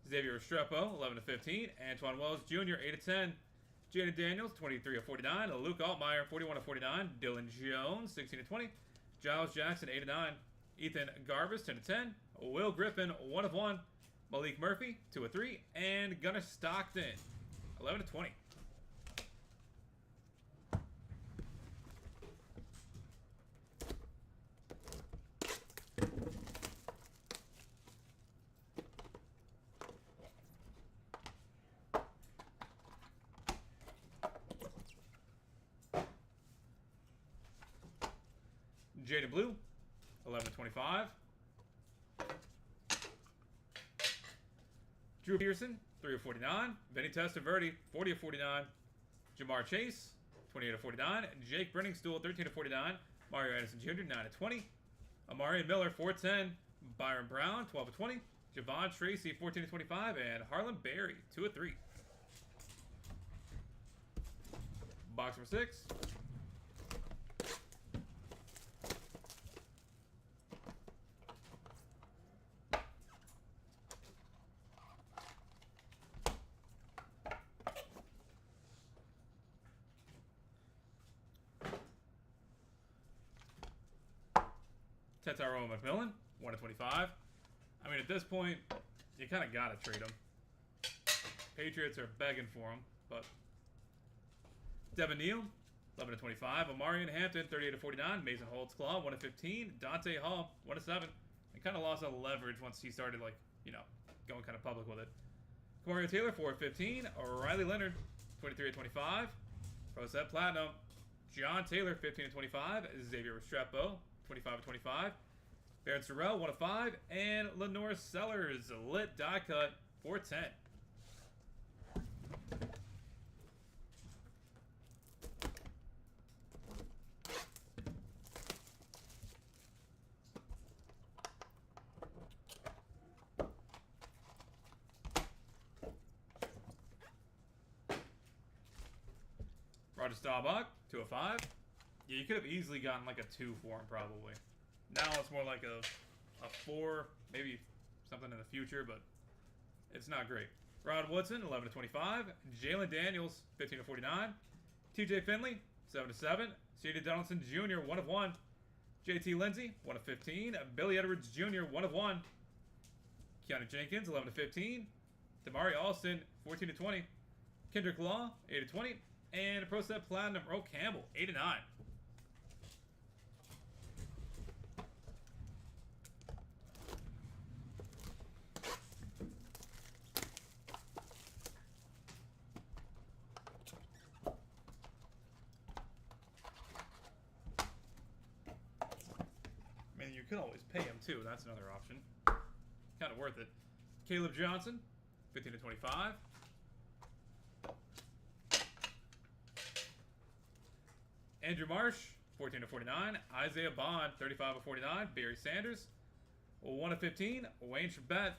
Xavier Restrepo, 11/15. Antoine Wells Jr., 8/10. Jaden Daniels, 23/49. Luke Altmaier, 41/49. Dylan Jones, 16/20. Giles Jackson, 8/9. Ethan Garbus, 10/10. Will Griffin, 1/1. Malik Murphy, 2/3. And Gunnar Stockton, 11/20. Jada Blue, 11/25. Drew Pearson, 3/49. Vinny Testaverde, 40/49. Jamar Chase, 28/49. Jake Brenningstool, 13/49. Mario Anderson Jr., 9/20. Amari Miller, 4/10. Byron Brown, 12/20. Javon Tracy, 14/25. And Harlan Berry, 2/3. Box number 6. Tetaro McMillan, 1/25. I mean, at this point, you kind of got to trade him. Patriots are begging for him, but... Devin Neal, 11/25. Omarion Hampton, 38/49. Mason Holtzclaw, 1/15. Dante Hall, 1/7. And kind of lost a leverage once he started, like, you know, going kind of public with it. Mario Taylor, 4/15. Riley Leonard, 23/25. Pro Set Platinum. John Taylor, 15/25. Xavier Restrepo, 25/25. Baron Sorrell, 1/5. And Lenore Sellers, lit die cut, 4/10. Roger Staubach, 2/5. Yeah, you could have easily gotten like a 2 for him, probably. Now it's more like a 4, maybe something in the future, but it's not great. Rod Woodson, 11/25. Jalen Daniels, 15/49. TJ Finley, 7/7. C.J. Donaldson Jr., 1/1. JT Lindsay, 1/15. Billy Edwards Jr., 1/1. Keanu Jenkins, 11/15. Damari Alston, 14/20. Kendrick Law, 8/20. And Pro Set Platinum, Earl Campbell, 8/9. I mean, you could always pay him too. That's another option. Kind of worth it. Caleb Johnson, 15/25. Andrew Marsh, 14/49. Isaiah Bond, 35/49. Barry Sanders, 1/15. Wayne Chabet,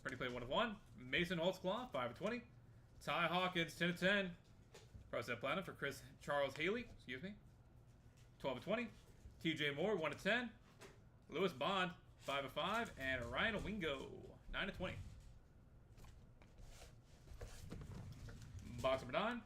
already played 1/1. Mason Holtzclaw, 5/20. Ty Hawkins, 10/10. Pro Set Platinum for Charles Haley, excuse me, 12/20. TJ Moore, 1/10. Lewis Bond, 5/5. And Ryan Wingo, 9/20. Box number 9.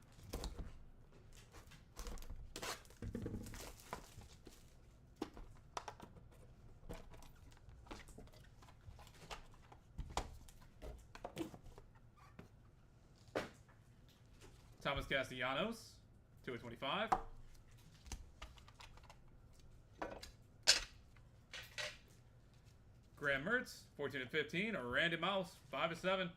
Thomas Castellanos, 2/25. Graham Mertz, 14/15. Randy Mouse, 5/7.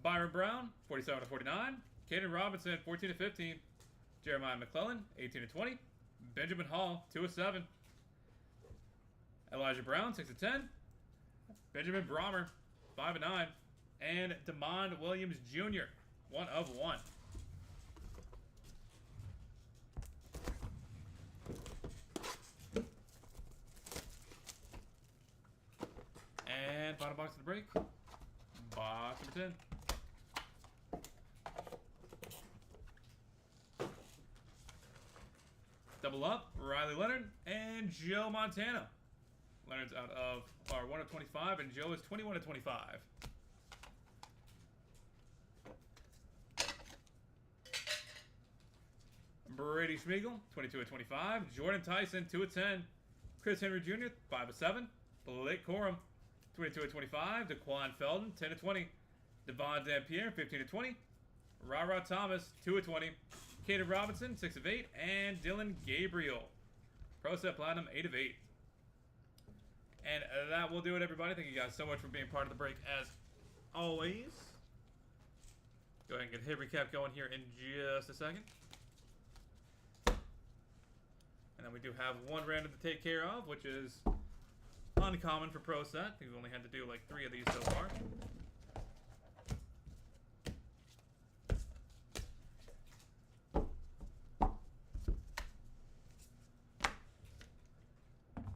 Byron Brown, 47/49. Caden Robinson, 14/15. Jeremiah McClellan, 18/20. Benjamin Hall, 2/7. Elijah Brown, 6/10. Benjamin Brommer, 5/9. And Demond Williams Jr., 1/1. And final box of the break. Box number 10. Double up, Riley Leonard and Joe Montana. Leonard's out of our 1/25, and Joe is 21/25. Brady Schmiegel, 22/25. Jordan Tyson, 2/10. Chris Henry Jr., 5/7. Blake Corum, 22/25. Daquan Felton, 10/20. Devon Dampierre, 15/20. Ra Thomas, 2/20. Caden Robinson, 6/8. And Dylan Gabriel, Pro Set Platinum, 8/8. And that will do it, everybody. Thank you guys so much for being part of the break, as always. Go ahead and get hit recap going here in just a second. And then we do have one random to take care of, which is uncommon for Pro Set. I think we've only had to do like 3 of these so far.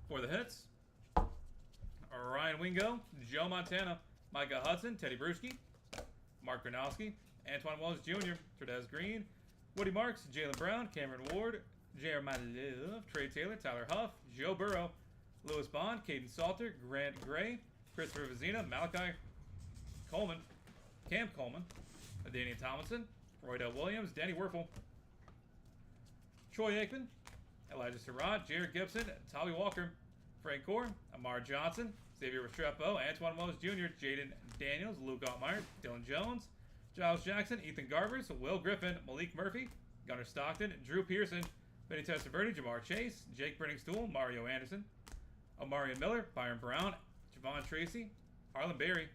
For the hits, Ryan Wingo, Joe Montana, Micah Hudson, Teddy Bruschi, Mark Gronowski, Antoine Wells Jr., Tredez Green, Woody Marks, Jalen Brown, Cameron Ward, Jeremiah Love, Trey Taylor, Tyler Huff, Joe Burrow, Lewis Bond, Caden Salter, Grant Gray, Christopher Vizina, Malachi Coleman, Cam Coleman, Daniel Tomlinson, Roydell Williams, Danny Werfel, Troy Aikman, Elijah Surratt, Jared Gibson, Tommy Walker, Frank Gore, Amar Johnson, Xavier Restrepo, Antoine Wells Jr., Jaden Daniels, Luke Altmaier, Dylan Jones, Giles Jackson, Ethan Garbers, Will Griffin, Malik Murphy, Gunnar Stockton, Drew Pearson, Vinny Testaverde, Jamar Chase, Jake Brenningstool, Mario Anderson, Omarion Miller, Byron Brown, Javon Tracy, Harlan Berry,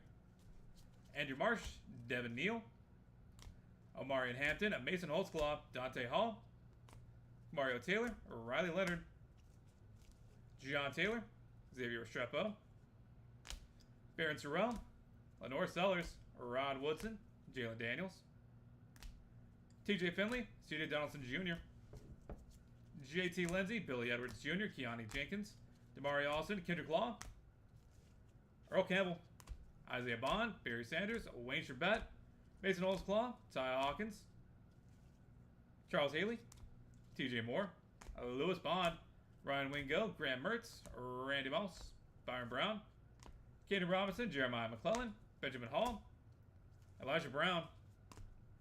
Andrew Marsh, Devin Neal, Omarion Hampton, Mason Holtzclaw, Dante Hall, Mario Taylor, Riley Leonard, John Taylor, Xavier Restrepo, Baron Sorrell, Lenore Sellers, Rod Woodson, Jalen Daniels, TJ Finley, CJ Donaldson Jr., JT Lindsay, Billy Edwards Jr., Keanu Jenkins, Damari Alston, Kendrick Law, Earl Campbell, Isaiah Bond, Barry Sanders, Wayne Charbet, Mason Holtzclaw, Ty Hawkins, Charles Haley, TJ Moore, Lewis Bond, Ryan Wingo, Graham Mertz, Randy Moss, Byron Brown, Caden Robinson, Jeremiah McClellan, Benjamin Hall, Elijah Brown,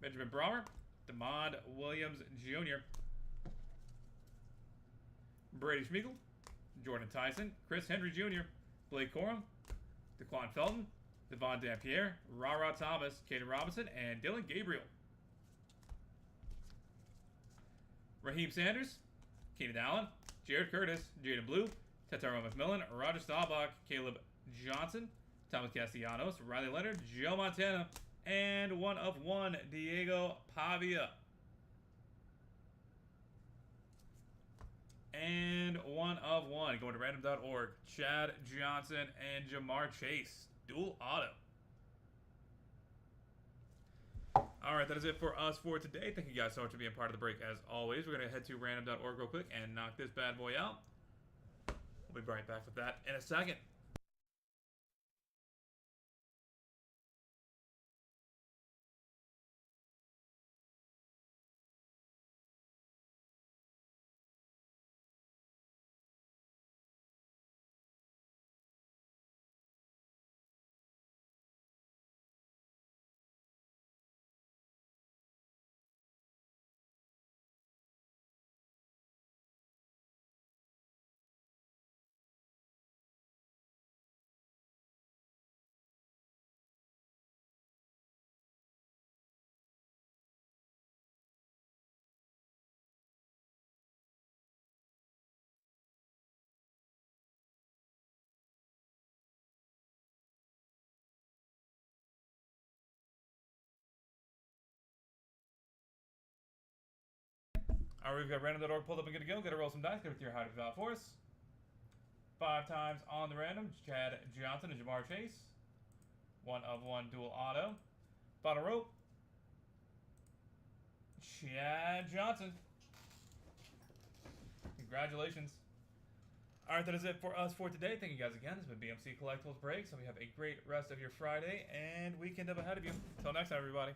Benjamin Brommer, DeMond Williams Jr., Brady Schmeigel, Jordan Tyson, Chris Henry Jr., Blake Corum, DeQuan Felton, Devon Dampierre, Ra Thomas, Caden Robinson, and Dylan Gabriel. Raheem Sanders, Keenan Allen, Jared Curtis, Jaden Blue, Tetaro McMillan, Roger Staubach, Caleb Johnson, Thomas Castellanos, Riley Leonard, Joe Montana, and 1 of 1, Diego Pavia. And 1 of 1 going to random.org, Chad Johnson and Jamar Chase. Dual auto. Alright, that is it for us for today. Thank you guys so much for being part of the break as always. We're going to head to random.org real quick and knock this bad boy out. We'll be right back with that in a second. Alright, we've got random.org pulled up and good to go. Gotta roll some dice. Get with your height of for us. 5 times on the random. Chad Johnson and Jamar Chase. 1 of 1 dual auto. Bottom rope. Chad Johnson. Congratulations. Alright, that is it for us for today. Thank you guys again. This has been BMC Collectibles Breaks. So we have a great rest of your Friday and weekend up ahead of you. Until next time, everybody.